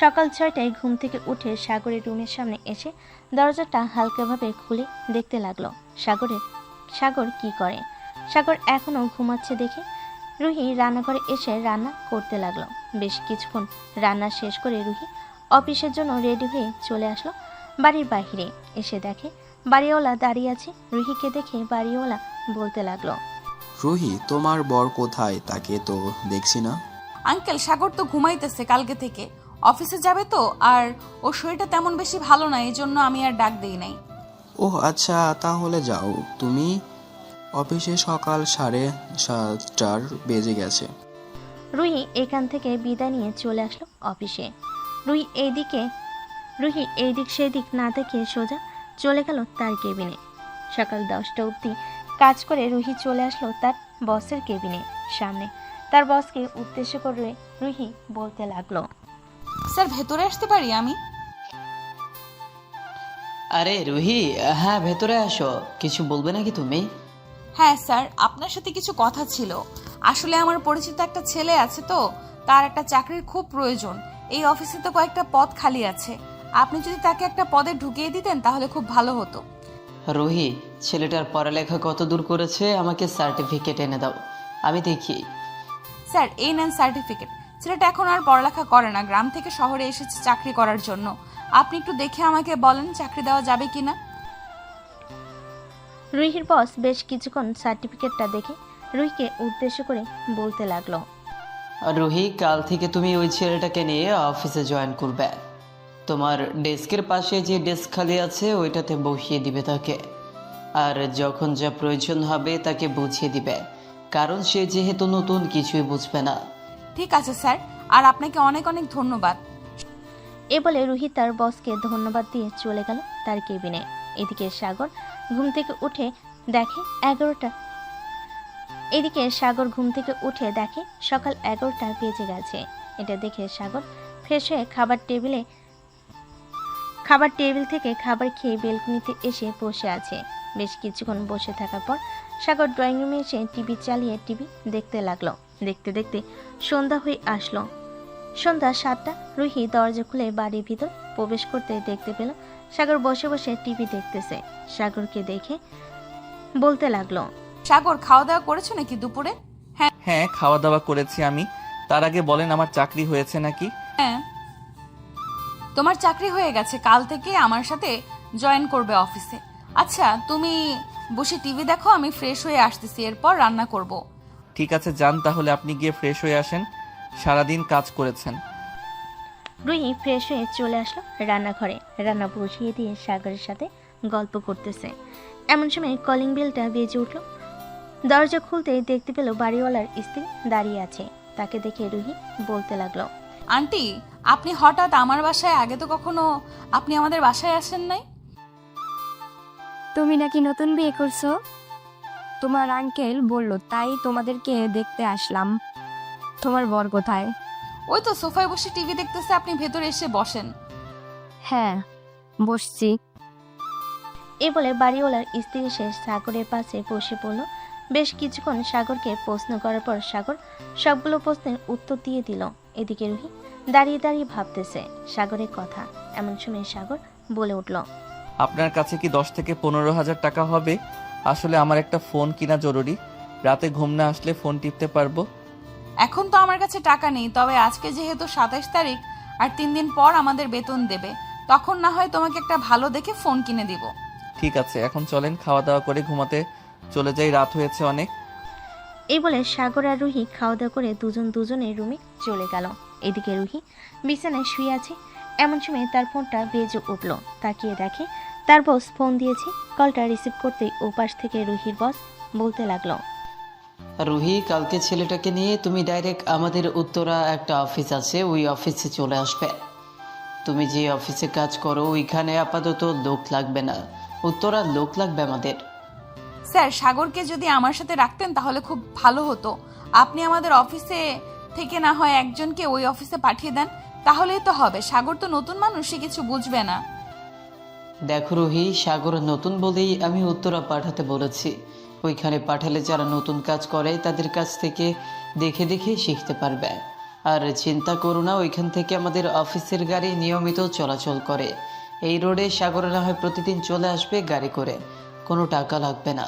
সকাল 6টায় ঘুম থেকে উঠে সাগরের রুমের সামনে এসে দরজাটা হালকাভাবে খুলে দেখতে লাগলো সাগর কি করে। সাগর এখনো ঘুমাচ্ছে দেখে রুহি রান্নাঘরে এসে রান্না করতে লাগলো। বেশ কিছুক্ষণ রান্না শেষ করে রুহি অফিসের জন্য রেডি হয়ে চলে আসলো বাড়ির বাইরে। এসে দেখে বাড়িওয়ালা দাঁড়িয়ে আছে। রুহিকে দেখে বাড়িওয়ালা বলতে লাগলো, রুহি, তোমার বর কোথায়? তাকে তো দেখছি না। আঙ্কেল, সাগর তো ঘুমাইতেছে কালকে থেকে, অফিসে যাবে তো, আর ওর শরীরটা তেমন বেশি ভালো না, এই জন্য আমি আর ডাক দেই নাই। ওহ আচ্ছা, তাহলে যাও তুমি। অফিসে সকাল 7:30 বেজে গেছে। রুহি এখান থেকে বিদায় নিয়ে চলে আসলো অফিসে। রুহি এইদিক সেদিক না দেখে সোজা চলে গেল তার কেবিনে। সকাল 10টা অবধি কাজ করে রুহি চলে আসলো তার বসের কেবিনে সামনে। তার বসকে উদ্দেশ্য করে রুহি বলতে লাগলো, স্যার, ভেতরে আসতে পারি আমি? আরে রুহি, হ্যাঁ ভেতরে আসো। কিছু বলবে নাকি তুমি? হ্যাঁ স্যার, আপনার সাথে কিছু কথা ছিল। আসলে আমার পরিচিত একটা ছেলে আছে তো, তার একটা চাকরির খুব প্রয়োজন। এই অফিসে তো কয়েকটা পদ খালি আছে, আপনি যদি তাকে একটা পদে ঢুকিয়ে দিতেন তাহলে খুব ভালো হতো। রুহি, ছেলেটার পড়ালেখা কত দূর করেছে আমাকে সার্টিফিকেট এনে দাও, আমি দেখি। স্যার, এই নেন সার্টিফিকেট। ছেলেটা এখন আর পড়ালেখা করে না, গ্রাম থেকে শহরে এসেছে চাকরি করার জন্য। আপনি একটু দেখে আমাকে বলেন চাকরি দেওয়া যাবে কিনা। রুহির বস বেশ কিছুক্ষণ সার্টিফিকেটটা দেখে রুহিকে উদ্দেশ্য করে বলতে লাগলো, রুহি, কাল থেকে তুমি ওই ছেলেটাকে নিয়ে অফিসে জয়েন করবে। তোমার ডেস্কের পাশে যে ডেস্ক খালি আছে ওইটাতে বসিয়ে দিবে তাকে, আর যখন যা প্রয়োজন হবে তাকে বুঝিয়ে দিবে, কারণ সে যেহেতু নতুন কিছুই বুঝবে না। ঠিক আছে স্যার, আর আপনাকে অনেক অনেক ধন্যবাদ। এ বলে রুহি তার বসকে ধন্যবাদ দিয়ে চলে গেল তার কেবিনে। এদিকে সাগর ঘুম থেকে উঠে দেখে সকাল 11টা বেজে গেছে। এটা দেখে সাগর ফ্রেশ হয়ে খাবার টেবিল থেকে খাবার খেয়ে বেলকনিতে এসে বসে আছে। বেশ কিছুক্ষণ বসে থাকার পর সাগর ড্রয়িং রুমে এসে টিভি চালিয়ে টিভি দেখতে লাগলো। দেখতে দেখতে সন্ধ্যা হয়ে আসলো। সন্ধ্যা 7টা। রুহি দরজা খুলে বাড়ির ভিতর প্রবেশ করতে দেখতে পেল সাগর বসে বসে টিভি দেখতেছে। সাগরকে দেখে বলতে লাগলো, সাগর, খাওয়া দাওয়া করেছো নাকি দুপুরে? হ্যাঁ, খাওয়া দাওয়া করেছি আমি। তার আগে বলেন, আমার চাকরি হয়েছে নাকি? হ্যাঁ, তোমার চাকরি হয়ে গেছে, কাল থেকে আমার সাথে জয়েন করবে অফিসে। আচ্ছা, তুমি বসে টিভি দেখো, আমি ফ্রেশ হয়ে আসতেছি, এরপর রান্না করব। ঠিক আছে, যান তাহলে, আপনি গিয়ে ফ্রেশ হয়ে আসেন, সারাদিন কাজ করেছেন। রুহি ফ্রেশ হয়ে চলে আসলো রান্নাঘরে। রান্না বসিয়ে দিয়ে সাগরের সাথে গল্প করতেছে। এমন সময় কলিং বেলটা বেজে উঠল। দরজা খুলতে দেখতে পেল বাড়িওয়ালার স্ত্রী দাঁড়িয়ে আছে। তাকে দেখে রুহি বলতে লাগলো, আন্টি, আপনি হঠাৎ আমার বাসায়? আগে তো কখনো আপনি আমাদের বাসায় আসেন নাই। তুমি নাকি নতুন বিয়ে করছো? তোমার আঙ্কেল বলল, তাই তোমাদেরকে দেখতে আসলাম। তোমার বর কোথায়? ওই তো সোফায় বসে টিভি দেখতেছে, আপনি ভেতরে এসে বসেন। হ্যাঁ, বসছি। এ বলে বাড়িওয়ালার স্ত্রী এসে সাগরের পাশে বসে পড়ল। বেশ কিছুক্ষণ সাগরকে প্রশ্ন করার পর সাগর সবগুলো প্রশ্নের উত্তর দিয়ে দিল। এদিকে রুহি দাঁড়িয়ে দাঁড়িয়ে ভাবতেছে সাগরের কথা। এমন সময় সাগর বলে উঠল, আপনার কাছে কি 10 থেকে 15,000 টাকা হবে? আসলে আমার একটা ফোন কিনা জরুরি, রাতে ঘুম না আসলে ফোন টিপতে পারবো। এখন তো আমার কাছে টাকা নেই, তবে আজকে যেহেতু 27 তারিখ আর 3 দিন পর আমাদের বেতন দেবে, তখন না হয় তোমাকে একটা ভালো দেখে ফোন কিনে দিব। ঠিক আছে, এখন চলেন খাওয়া দাওয়া করে ঘুমাতে চলে যাই, রাত হয়েছে অনেক। এই বলে সাগর আর রুহি খাওয়া দাওয়া করে দুজনের রুমে চলে গেল। এদিকে রুহি বিছানায় শুয়ে আছে। এমন সময় তার ফোনটা বেজে উঠল। তাকিয়ে দেখে তার বস ফোন দিয়েছে। কলটা রিসিভ করতেই ওপাশ থেকে রুহির বস বলতে লাগলো, রুহি, কালকে ছেলেটাকে নিয়ে তুমি ডাইরেক্ট আমাদের উত্তরা একটা অফিস আছে, ওই অফিসে চলে আসবে। তুমি যে অফিসে কাজ করো ওইখানে আপাতত লোক লাগবে না, উত্তরা লোক লাগবে আমাদের। স্যার, সাগরকে যদি আমার সাথে রাখতেন তাহলে খুব ভালো হতো। আপনি আমাদের অফিসে থেকে না হয় একজনকে ওই অফিসে পাঠিয়ে দেন, তাহলেই তো হবে। সাগর তো নতুন মানুষ, সে কিছু বুঝবে না। দেখো রুহি, সাগর নতুন বলেই আমি উত্তরা পাঠাতে বলেছি। ওইখানে পাঠালে যারা নতুন কাজ করে তাদের কাছ থেকে দেখে দেখে শিখতে পারবে। আর চিন্তা করো না, ওইখান থেকে আমাদের অফিসের গাড়ি নিয়মিত চলাচল করে। এই রোডে সাগর না হয় প্রতিদিন চলে আসবে গাড়ি করে, কোনো টাকা লাগবে না।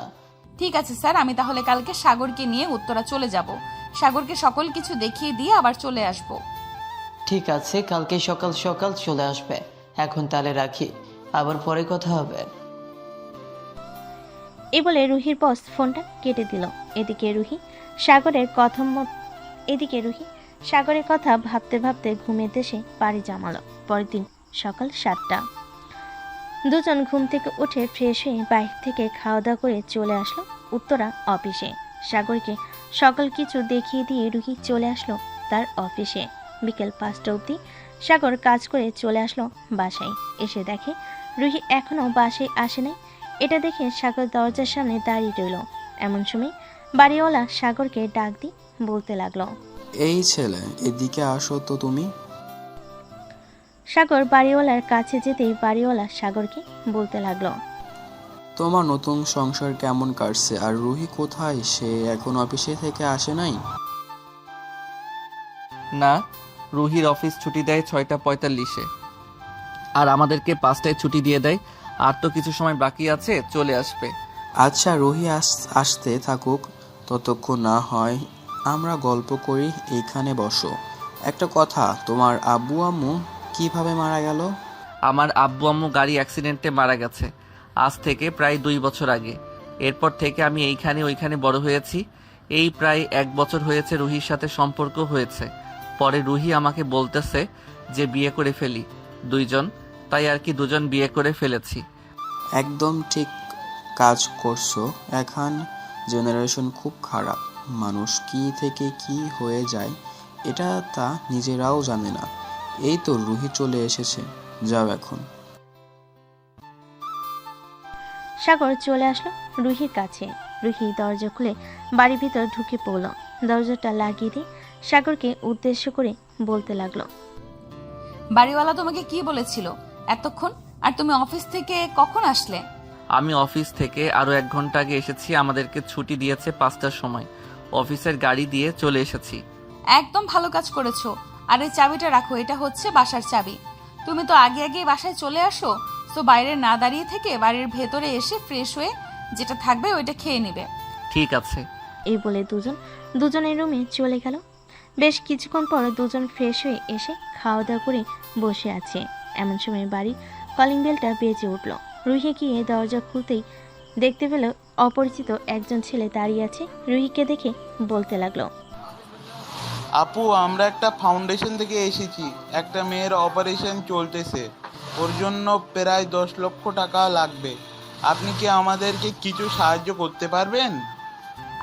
ঠিক আছে স্যার, আমি তাহলে কালকে সাগরকে নিয়ে উত্তরা চলে যাব। সাগরকে সকল কিছু দেখিয়ে দিয়ে আবার চলে আসব। ঠিক আছে, কালকে সকাল সকাল চলে আসবে। এখন তাহলে রাখি, আবার পরে কথা হবে। এই বলে রুহির বস ফোনটা কেটে দিল। এদিকে রুহি সাগরের কথা ভাবতে ভাবতে ঘুমের দেশে পাড়ি জমালো। পরের দিন সকাল 7টা। দুজন ঘুম থেকে উঠে ফ্রেশ হয়ে বাইরে থেকে খাওয়া দাওয়া করে চলে আসলো উত্তরা অফিসে। সাগরকে সকল কিছু দেখিয়ে দিয়ে রুহি চলে আসলো তার অফিসে। বিকেল 5টা অবধি সাগর কাজ করে চলে আসলো বাসায়। এসে দেখে রুহি এখনো বাসায় আসে নাই। এটা দেখে সাগর দরজার সামনে দাঁড়িয়ে রইল। এমন সময় বাড়িওয়ালা সাগরকে ডাক দিয়ে বলতে লাগলো, এই ছেলে, এদিকে আসো তো তুমি। সাগর বাড়িওয়ালার কাছে যেতেই বাড়িওয়ালা সাগরকে বলতে লাগলো, তোমার নতুন সংসার কেমন কাটছে? আর রুহি কোথায়? সে এখন অফিসে থেকে আসে নাই? না, রুহির অফিস ছুটি দেয় 6:45-এ, আর আমাদেরকে 5টায় ছুটি দিয়ে দেয়। আর তো কিছু সময় বাকি আছে, চলে আসবে। আচ্ছা, রুহি আসতে থাকুক, ততক্ষণ না হয় আমরা গল্প করি। এইখানে বসো। একটা কথা, তোমার আব্বু আম্মু কিভাবে মারা গেল? আমার আব্বু আম্মু গাড়ি অ্যাক্সিডেন্টে মারা গেছে আজ থেকে প্রায় 2 বছর আগে। এরপর থেকে আমি এইখানে ওইখানে বড় হয়েছি। এই প্রায় 1 বছর হয়েছে রুহির সাথে সম্পর্ক হয়েছে। পরে রুহি আমাকে বলতেছে যে বিয়ে করে ফেলি দুইজন, তাই আর কি দুজন বিয়ে করে ফেলেছি। একদম ঠিক কাজ করছো। এখন জেনারেশন খুব খারাপ, মানুষ কি থেকে কি হয়ে যায় এটা তা নিজেরাও জানে না। এই তো রুহি চলে এসেছে, যাও এখন। সাগর চলে আসলো রুহির কাছে। রুহি দরজা খুলে বাড়ির ভিতর ঢুকে পড়ল। দরজাটা লাগিয়ে দিয়ে সাগরকে উদ্দেশ্য করে বলতে লাগলো, বাড়িওয়ালা তোমাকে কি বলেছিল এতক্ষণ? আর তুমি অফিস থেকে কখন আসলে? আমি অফিস থেকে আরো 1 ঘন্টা আগে এসেছি। আমাদেরকে ছুটি দিয়েছে 5টার সময়। অফিসের গাড়ি দিয়ে চলে এসেছি। একদম ভালো কাজ করেছো। আর এই চাবিটা রাখো, এটা হচ্ছে বাসার চাবি। তুমি তো আগে আগেই বাসায় চলে আসো, তো বাইরে না দাঁড়িয়ে থেকে বাড়ির ভেতরে এসে ফ্রেশ হয়ে যেটা থাকবে ওইটা খেয়ে নেবে। ঠিক আছে। এই বলে দুজনের রুমে চলে গেল। বেশ কিছুক্ষণ পর দুজন ফ্রেশ হয়ে এসে খাওয়া দাওয়া করে বসে আছে। এমন সময় বাড়ির কলিং বেলটা বেজে উঠল। রুহি গিয়ে দরজা খুলতেই দেখতে পেল অপরিচিত একজন ছেলে দাঁড়িয়ে আছে। রুহিকে দেখে বলতে লাগলো, আপু, আমরা একটা ফাউন্ডেশন থেকে এসেছি। একটা মেয়ের অপারেশন চলতেছে, ওর জন্য প্রায় 10 লক্ষ টাকা লাগবে। আপনি কি আমাদেরকে কিছু সাহায্য করতে পারবেন?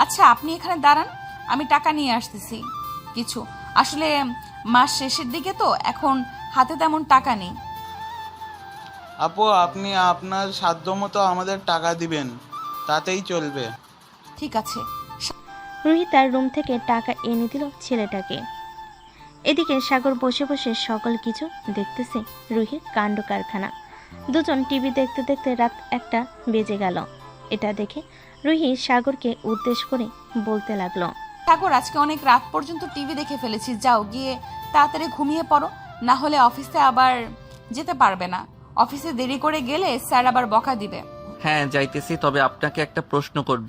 আচ্ছা, আপনি এখানে দাঁড়ান, আমি টাকা নিয়ে আসতেছি কিছু। আসলে মাস শেষের দিকে তো, এখন হাতে তেমন টাকা নেই। আপু, আপনি আপনার সাধ্যমতো আমাদের টাকা দিবেন, তাতেই চলবে। ঠিক আছে। রুহি তার রুম থেকে টাকা এনে দিল ছেলেটাকে। এদিকে সাগর বসে বসে সকল কিছু দেখতেছে রুহির কাণ্ড কারখানা। দুজন টিভি দেখতে দেখতে রাত 1টা বেজে গেল। এটা দেখে রুহি সাগরকে উদ্দেশ্য করে বলতে লাগলো, সাগর, আজকে অনেক রাত পর্যন্ত টিভি দেখে ফেলেছি, যাও গিয়ে তাড়াতাড়ি ঘুমিয়ে পড়ো, না হলে অফিসে আবার যেতে পারবে না। অফিসে দেরি করে গেলে স্যার আবার বকা দিবে। হ্যাঁ, যাইতেছি। তবে আপনাকে একটা প্রশ্ন করব,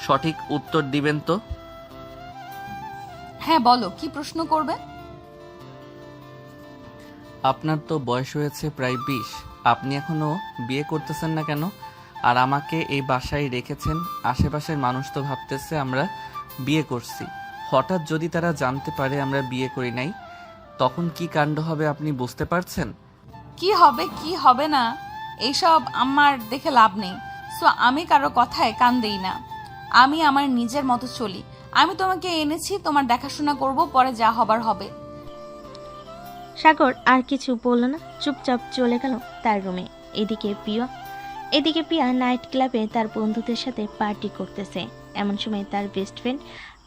সঠিক উত্তর দিবেন তো? হ্যাঁ বলো, কি প্রশ্ন করবে? আপনার তো বয়স হয়েছে প্রায় 20, আপনি এখনো বিয়ে করতেছেন না কেন? আর আমাকে এই বাসায় রেখেছেন, আশেপাশের মানুষ তো ভাবতেছে আমরা বিয়ে করছি। হঠাৎ যদি তারা জানতে পারে আমরা বিয়ে করি নাই, তখন কি কাণ্ড হবে আপনি বুঝতে পারছেন? কি হবে কি হবে না এইসব আমার দেখে লাভ নেই। সো আমি কারো কথায় কান দেই না। আমি আমার নিজের মতো চলি। আমি তোমাকে এনেছি, তোমার দেখাশোনা করব, পরে যা হবার হবে। সাগর আর কিছু বলল না, চুপচাপ চলে গেল তার রুমে। এদিকে প্রিয়া নাইট ক্লাবে তার বন্ধুদের সাথে পার্টি করতেছে। এমন সময় তার বেস্ট ফ্রেন্ড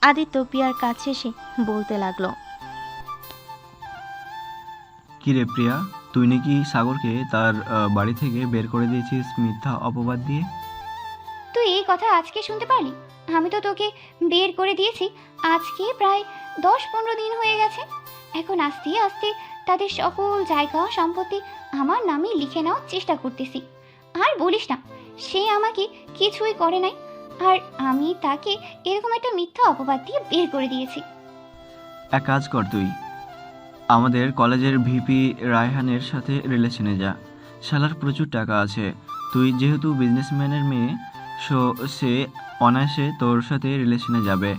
আদিত্য প্রিয়ার কাছে এসে বলতে লাগলো, কিরে প্রিয়া, তুই নাকি সাগরকে তার বাড়ি থেকে বের করে দিয়েছিস মিথ্যা অপবাদ দিয়ে? তুই এই কথা আজকে শুনতে পারলি? আমি তো তোকে বের করে দিয়েছি আজকে প্রায় 10-15 দিন হয়ে গেছে। এখন আস্তে আস্তে তাদের সকল জায়গা সম্পত্তি আমার নামে লিখে নেওয়ার চেষ্টা করতেছি। আর বলিস না, সে আমাকে কিছুই করে নাই, আর আমি তাকে এরকম একটা মিথ্যা অপবাদ দিয়ে বের করে দিয়েছি। এক কাজ কর, তুই আমাদের কলেজের ভিপি রায়হানের সাথে রিলেশনে যা। শালার প্রচুর টাকা আছে। তুই যেহেতু বিজনেসম্যানের মেয়ে, সে অনায়াসে তোর সাথে রিলেশনে যাবে।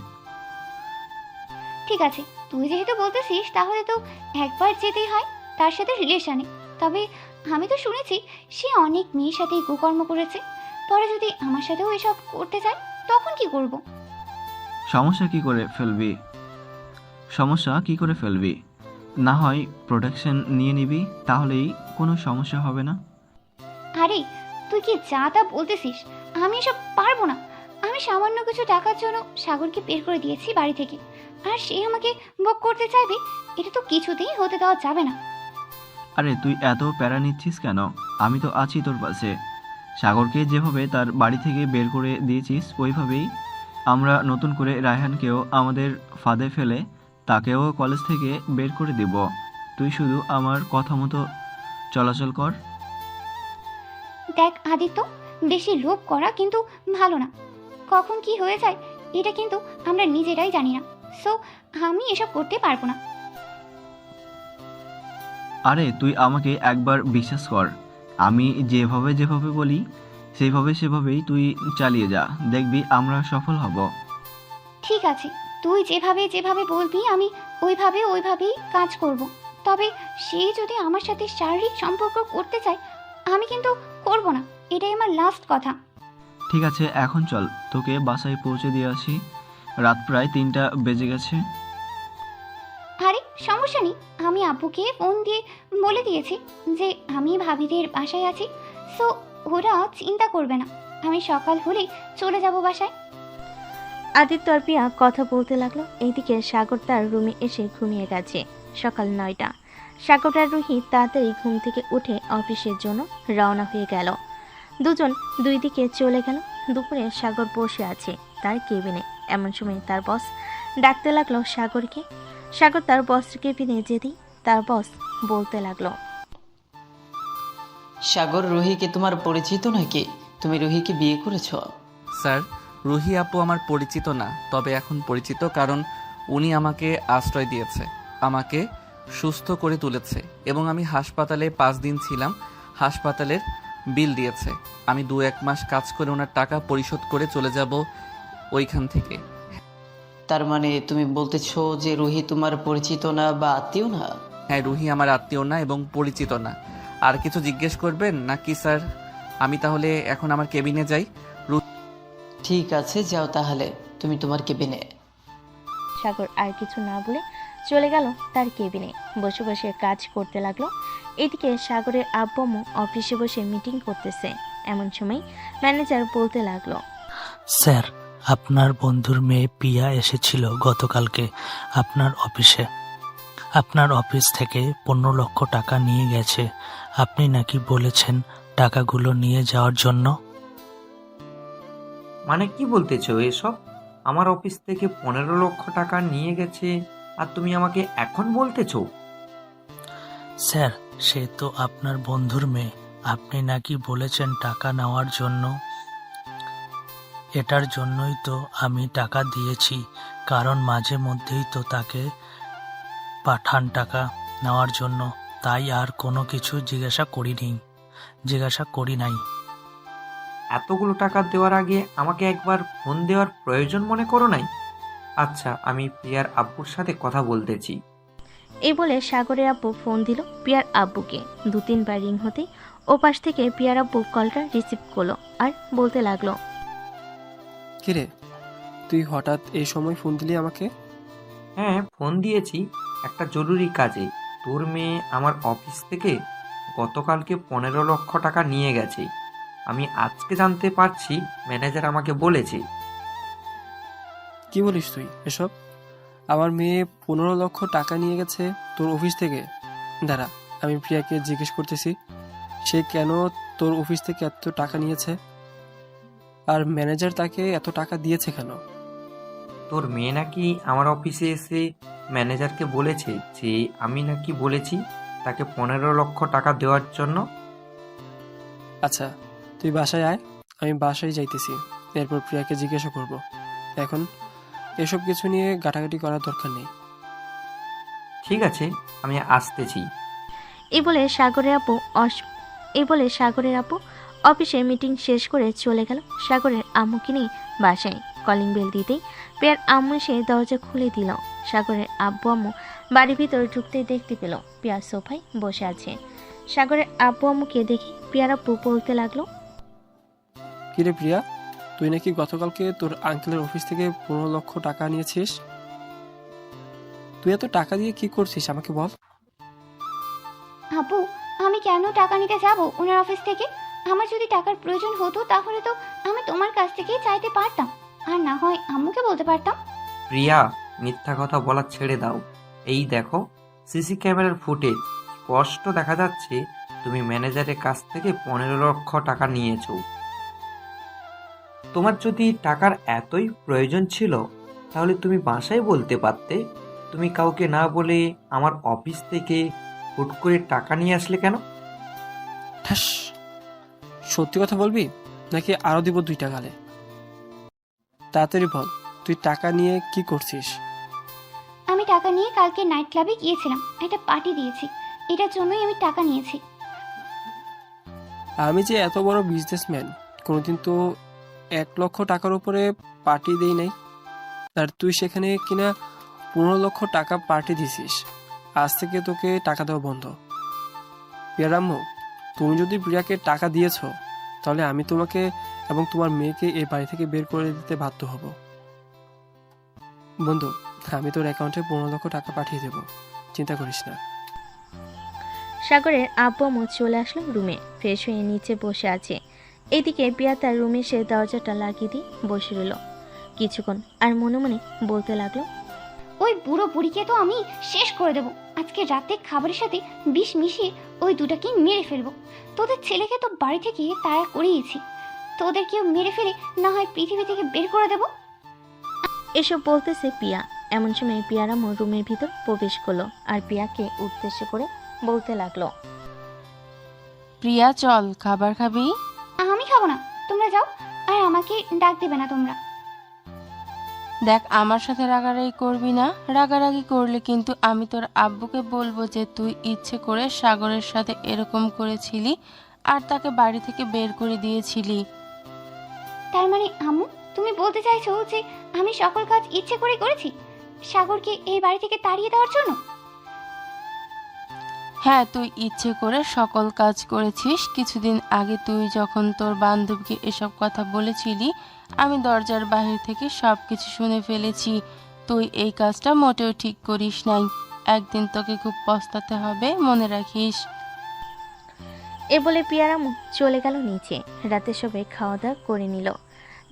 ঠিক আছে, তুই যেহেতু বলতেছিস তাহলে তো একবার যেতেই হয় তার সাথে রিলেশনে। তবে আমি তো শুনেছি সে অনেক মেয়ের সাথে কুকর্ম করেছে। পরে যদি আমার সাথেও এসব করতে চায় তখন কি করব? সমস্যা কি করে ফেলবি? না হয় প্রোটেকশন নিয়ে নিবি, তাহলেই কোনো সমস্যা হবে না। আরে তুই কি যা তা বলতেছিস? আমি এসব পারবো না। আমি সামান্য কিছু টাকার জন্য সাগরকে বের করে দিয়েছি বাড়ি থেকে, আর সে আমাকে বক করতে চাইবে? এটা তো কিছুতেই হতে দেওয়া যাবে না। আরে তুই এত প্যারা নিচ্ছিস কেন? আমি তো আছি তোর পাশে। সাগরকে যেভাবে তার বাড়ি থেকে বের করে দিয়েছিস ওইভাবেই আমরা নতুন করে রায়হানকেও আমাদের ফাঁদে ফেলে তাকেও কলেজ থেকে বের করে দিব। তুই শুধু আমার কথা মতো চলাচল কর। দেখ আদিত্য, বেশি লোভ করা কিন্তু ভালো না। কখন কি হয়ে যায় এটা কিন্তু আমরা নিজেরাই জানি না। সো আমি এসব করতে পারবো না। আরে তুই আমাকে একবার বিশ্বাস কর। আমি যেভাবে বলি সেভাবেই তুই চালিয়ে যা, দেখবি আমরা সফল হব। ঠিক আছে, তুই যেভাবে বলবি আমি ওইভাবেই কাজ করব। তবে সে যদি আমার সাথে শারীরিক সম্পর্ক করতে চায় আমি কিন্তু করব না। এটাই আমার লাস্ট কথা। ঠিক আছে, এখন চল, তোকে বাসায় পৌঁছে দিয়ে আসি। রাত প্রায় 3টা বেজে গেছে। আরে সমস্যা নেই, আমি আব্বুকে ফোন দিয়ে বলে দিয়েছি যে আমি ভাবিদের বাসায় আছি। সো ওরা চিন্তা করবে না, আমি সকাল হলেই চলে যাব বাসায়। আদিত্য আর প্রিয়া কথা বলতে লাগলো। এইদিকে সাগর তার রুমে এসে ঘুমিয়ে গেছে। সকাল 9টা। সাগর আর রুহি তাড়াতাড়ি ঘুম থেকে উঠে অফিসের জন্য রওনা হয়ে গেল। দুজন দুই দিকে চলে গেল। দুপুরে সাগর বসে আছে তার কেবিনে। এমন সময় তার বস ডাকতে লাগলো সাগরকে। সাগর তার বসের কেবিনে যেতেই তার বস বলতে লাগলো, সাগর, রুহিকে তোমার পরিচিত নাকি? তুমি রুহিকে বিয়ে করেছো? স্যার, রুহি আপু আমার পরিচিত না, তবে এখন পরিচিত, কারণ উনি আমাকে আশ্রয় দিয়েছে, আমাকে সুস্থ করে তুলেছে এবং আমি হাসপাতালে 5 দিন ছিলাম। হাসপাতালের বিল দিয়েছে। আমি 2-1 মাস কাজ করে ওনার টাকা পরিশোধ করে চলে যাব ওইখান থেকে। তার মানে তুমি বলতেছো যে রুহি তোমার পরিচিত না বা আত্মীয় না? হ্যাঁ, রুহি আমার আত্মীয় না এবং পরিচিত না। আর কিছু জিজ্ঞেস করবেন নাকি স্যার? আমি তাহলে এখন আমার কেবিনে যাই। ঠিক আছে, যাও তাহলে তুমি তোমার কেবিনে। সাগর আর কিছু না বলে চলে গেল তার কেবিনে। বসে বসে কাজ করতে লাগলো। এদিকে সাগরের আব্বু অফিসে বসে মিটিং করতেছে। এমন সময় ম্যানেজার বলতে লাগলো, স্যার, আপনার বন্ধুর মেয়ে পিয়া এসেছিল গতকালকে আপনার অফিসে। আপনার অফিস থেকে 15 লক্ষ টাকা নিয়ে গেছে। আপনি নাকি বলেছেন টাকাগুলো নিয়ে যাওয়ার জন্য। মানে কি বলতেছো এসব? আমার অফিস থেকে 15 লক্ষ টাকা নিয়ে গেছে আর তুমি আমাকে এখন বলতেছো? স্যার, সে তো আপনার বন্ধুর মেয়ে। আপনি নাকি বলেছেন টাকা নেওয়ার জন্য। এটার জন্যই তো আমি টাকা দিয়েছি, কারণ মাঝে মধ্যেই তো তাকে পাঠান টাকা নেওয়ার জন্য। তাই আর কোনো কিছু জিজ্ঞাসা করি নাই। এতগুলো টাকা দেওয়ার আগে আমাকে একবার ফোন দেওয়ার প্রয়োজন মনে করো নাই? আচ্ছা, আমি প্রিয়ার আব্বুর সাথে কথা বলতেছি। এই বলে সাগরের আব্বু ফোন দিল প্রিয়ার আব্বুকে। 2-3 বার রিং হতেই ওপাশ থেকে প্রিয়ার আব্বু কলটা রিসিভ করলো আর বলতে লাগলো, কিরে তুই হঠাৎ এই সময় ফোন দিলি আমাকে? হ্যাঁ, ফোন দিয়েছি একটা জরুরি কাজে। তোর মেয়ে আমার অফিস থেকে গতকালকে 15 লক্ষ টাকা নিয়ে গেছে। আমি আজকে জানতে পারছি, ম্যানেজার আমাকে বলেছে। কি বলিস তুই এসব? আমার মেয়ে 15 লক্ষ টাকা নিয়ে গেছে তোর অফিস থেকে? দাঁড়া, আমি প্রিয়াকে জিজ্ঞেস করতেছি সে কেন তোর অফিস থেকে এত টাকা নিয়েছে, আর ম্যানেজার তাকে এত টাকা দিয়েছে কেন? তোর মেয়ে নাকি আমার অফিসে এসে ম্যানেজারকে বলেছে যে আমি নাকি বলেছি তাকে 15 লক্ষ টাকা দেওয়ার জন্য। আচ্ছা, তুই বাসায় আয়, আমি বাসায় যাইতেছি, এরপর প্রিয়াকে জিজ্ঞাসা করব। এখন এসব কিছু নিয়ে গাটাগাটি করার দরকার নেই। ঠিক আছে, আমি আসতেছি। এই বলে সাগরের আপু অফিসে মিটিং শেষ করে চলে গেল সাগরের আম্মুকে নিয়ে বাসায়। কলিং বেল দিতেই প্রিয়ার আম্মু এসে দরজা খুলে দিল। সাগরের আব্বু আম্মু বাড়ির ভিতরে ঢুকতেই দেখতে পেল প্রিয়া সোফায় বসে আছে। সাগরের আব্বু আম্মুকে দেখে প্রিয়ার আব্বু বলতে লাগলো, কিরে প্রিয়া, তুই নাকি গতকালকে তোর আঙ্কেলের অফিস থেকে 15 লক্ষ টাকা নিয়েছিস? তুই এত টাকা দিয়ে কি করছিস আমাকে বল। আপু, আমি কেন টাকা নিতে যাব ওনার অফিস থেকে? আমার যদি টাকার প্রয়োজন হতো তাহলে তো আমি তোমার কাছ থেকেই চাইতে পারতাম, আর না হয় আম্মুকে বলতে পারতাম। প্রিয়া, মিথ্যা কথা বলা ছেড়ে দাও। এই দেখো, সিসি ক্যামেরার ফুটেজ স্পষ্ট দেখা যাচ্ছে তুমি ম্যানেজারের কাছ থেকে 15 লক্ষ টাকা নিয়েছো। তোমার যদি টাকার এতই প্রয়োজন ছিল তাহলে তুমি বাসায় বলতে পারতে। তুমি কাউকে না বলে আমার অফিস থেকে হুট করে টাকা নিয়ে আসলে কেন? ঠাস, সত্যি কথা বলবি নাকি আরো দিব 2টা গালে? তাড়াতাড়ি বল, তুই টাকা নিয়ে কি করছিস? আমি টাকা নিয়ে কালকে নাইট ক্লাবে গিয়েছিলাম, একটা পার্টি দিয়েছি, এটার জন্যই আমি টাকা নিয়েছি। আমি যে এত বড় বিজনেসম্যান, কোনোদিন তো 1 লক্ষ টাকার উপরে পার্টি দেই নাই, আর তুই সেখানে কিনা 15 লক্ষ টাকা পার্টি দিছিস। আজ থেকে তোকে টাকা দেওয়া বন্ধ। প্রিয়ারাম্মু, তুমি যদি প্রিয়াকে টাকা দিয়েছো তাহলে আমি তোমাকে এবং তোমার মেয়েকে এই বাড়ি থেকে বের করে দিতে বাধ্য হব। বন্ধু, আমি তোর অ্যাকাউন্টে 15 লক্ষ টাকা পাঠিয়ে দেব, চিন্তা করিস না। সাগরের আব্বু আম্মু চলে আসলো রুমে, ফ্রেশ হয়ে নিচে বসে আছে। এদিকে প্রিয়া তার রুমে এসে দরজাটা লাগিয়ে দিয়ে বসে রইল কিছুক্ষণ, আর মনে মনে বলতে লাগলো, ওই বুড়ো বুড়িকে তো আমি শেষ করে দেবো। আজকে রাতে খাবারের সাথে বিষ মিশিয়ে ওই দুটাকেই মেরে ফেলবো। তোদের ছেলেকে তো বাড়ি থেকে তাড়া করিয়েছি, তোদেরকেও মেরে ফেলে না হয় পৃথিবী থেকে বের করে দেবো। এসব বলতেছে প্রিয়া। এমন সময় প্রিয়ার আম্মু রুমের ভিতর প্রবেশ করলো আর প্রিয়াকে উদ্দেশ্য করে বলতে লাগলো, প্রিয়া চল, খাবার খাবি? আমি খাবো না, তোমরা যাও, আর আমাকে ডাক দেবে না তোমরা। দেখ, আমার সাথে রাগারাগি করবি না, রাগারাগি করলে কিন্তু আমি তোর আব্বুকে বলবো যে তুই ইচ্ছে করে সাগরের সাথে এরকম করেছিলি আর তাকে বাড়ি থেকে বের করে দিয়েছিলি। তার মানে আম্মু, তুমি বলতে চাইছো যে আমি সকল কাজ ইচ্ছে করে করেছি সাগরকে এই বাড়ি থেকে তাড়িয়ে দেওয়ার জন্য? হ্যাঁ, তুই ইচ্ছে করে সকল কাজ করেছিস। কিছুদিন আগে তুই যখন তোর বান্ধবীকে এসব কথা বলেছিলি, আমি দরজার বাহির থেকে সব কিছু শুনে ফেলেছি। তুই এই কাজটা মোটেও ঠিক করিস নাই। একদিন তোকে খুব পস্তাতে হবে, মনে রাখিস। এ বলে প্রিয়ার আম্মু চলে গেল নিচে। রাতে সবাই খাওয়া দাওয়া করে নিল।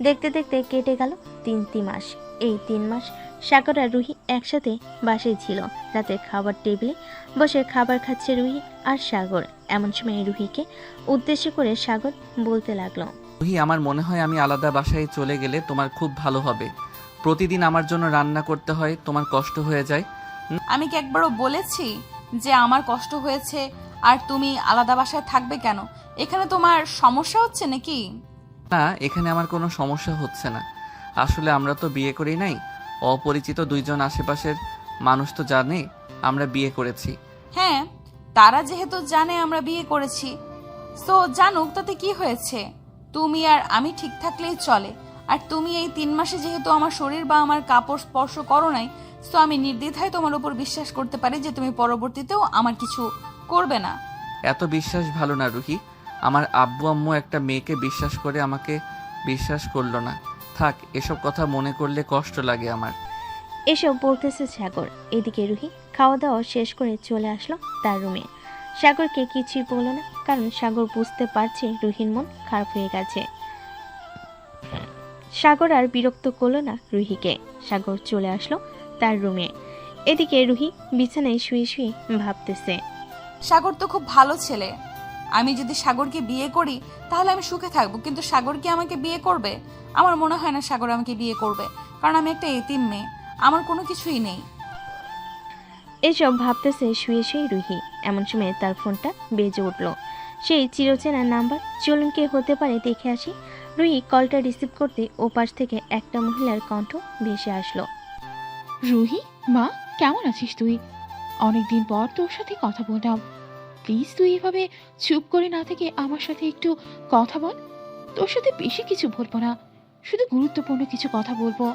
দেখতে দেখতে কেটে গেল 3 মাস। এই 3 মাস সাগর আর রুহি একসাথে বাসায় ছিল। রাতে খাবার টেবিলে বসে খাবার খাচ্ছে রুহি আর সাগর। এমন সময় রুহিকে উদ্দেশ্য করে সাগর বলতে লাগলো, রুহি, আমার মনে হয় আমি আলাদা বাসায় চলে গেলে তোমার খুব ভালো হবে। প্রতিদিন আমার জন্য রান্না করতে হয়, তোমার কষ্ট হয়ে যায়। আমি কি একবারও বলেছি যে আমার কষ্ট হয়েছে আর তুমি আলাদা বাসায় থাকবে কেন? এখানে তোমার সমস্যা হচ্ছে নাকি? না, এখানে আমার কোনো সমস্যা হচ্ছে না। আসলে আমরা তো বিয়ে করি নাই। অপরিচিত 2 জন আশেপাশের মানুষ তো জানে আমরা বিয়ে করেছি। হ্যাঁ, তারা যেহেতু জানে আমরা বিয়ে করেছি, সো জানুক, তাতে কি হয়েছে? তুমি আর আমি ঠিক থাকলেই চলে। আর তুমি এই 3 মাসে যেহেতু আমার শরীর বা আমার কাপড় স্পর্শ করো নাই, সো আমি নির্দ্বিধায় তোমার উপর বিশ্বাস করতে পারি যে তুমি পরবর্তীতেও আমার কিছু করবে না। এত বিশ্বাস ভালো না রুহি। আমার আব্বু আম্মু একটা মেয়েকে বিশ্বাস করে আমাকে বিশ্বাস করলো না। থাক, এসব কথা মনে করলে কষ্ট লাগে আমার। এসব বলতেছে সাগর। এদিকে রুহি খাওয়া দাওয়া শেষ করে চলে আসলো তার রুমে। সাগরকে কিছুই বলল না, কারণ সাগর বুঝতে পারছে রুহির মন খারাপ হয়ে গেছে। সাগর আর বিরক্ত করলো না রুহিকে। সাগর চলে আসলো তার রুমে। এদিকে রুহি বিছানায় শুয়ে শুয়ে ভাবতেছে, সাগর তো খুব ভালো ছেলে। আমি যদি সাগরকে বিয়ে করি তাহলে আমি সুখে থাকবো, কিন্তু সাগর কি আমাকে বিয়ে করবে? আমার মনে হয় না সাগর আমাকে বিয়ে করবে, কারণ আমি একটা এতিম মেয়ে, আমার কোনো কিছুই নেই। এসব ভাবতেছে শুয়ে শুয়ে রুহি। এমন সময় তার ফোনটা বেজে উঠল। সেই চিরচেনা নাম্বার। চলুন কে হতে পারে দেখে আসি। রুহি কলটা রিসিভ করতে ওপাশ থেকে একটা মহিলার কণ্ঠ ভেসে আসলো। রুহি, মা, কেমন আছিস তুই? অনেকদিন পর তোর সাথে কথা বললাম। প্লিজ তুই এভাবে চুপ করে না থেকে আমার সাথে একটু কথা বল। তোর সাথে বেশি কিছু বলবো না, শুধু গুরুত্বপূর্ণ কিছু কথা বলবো।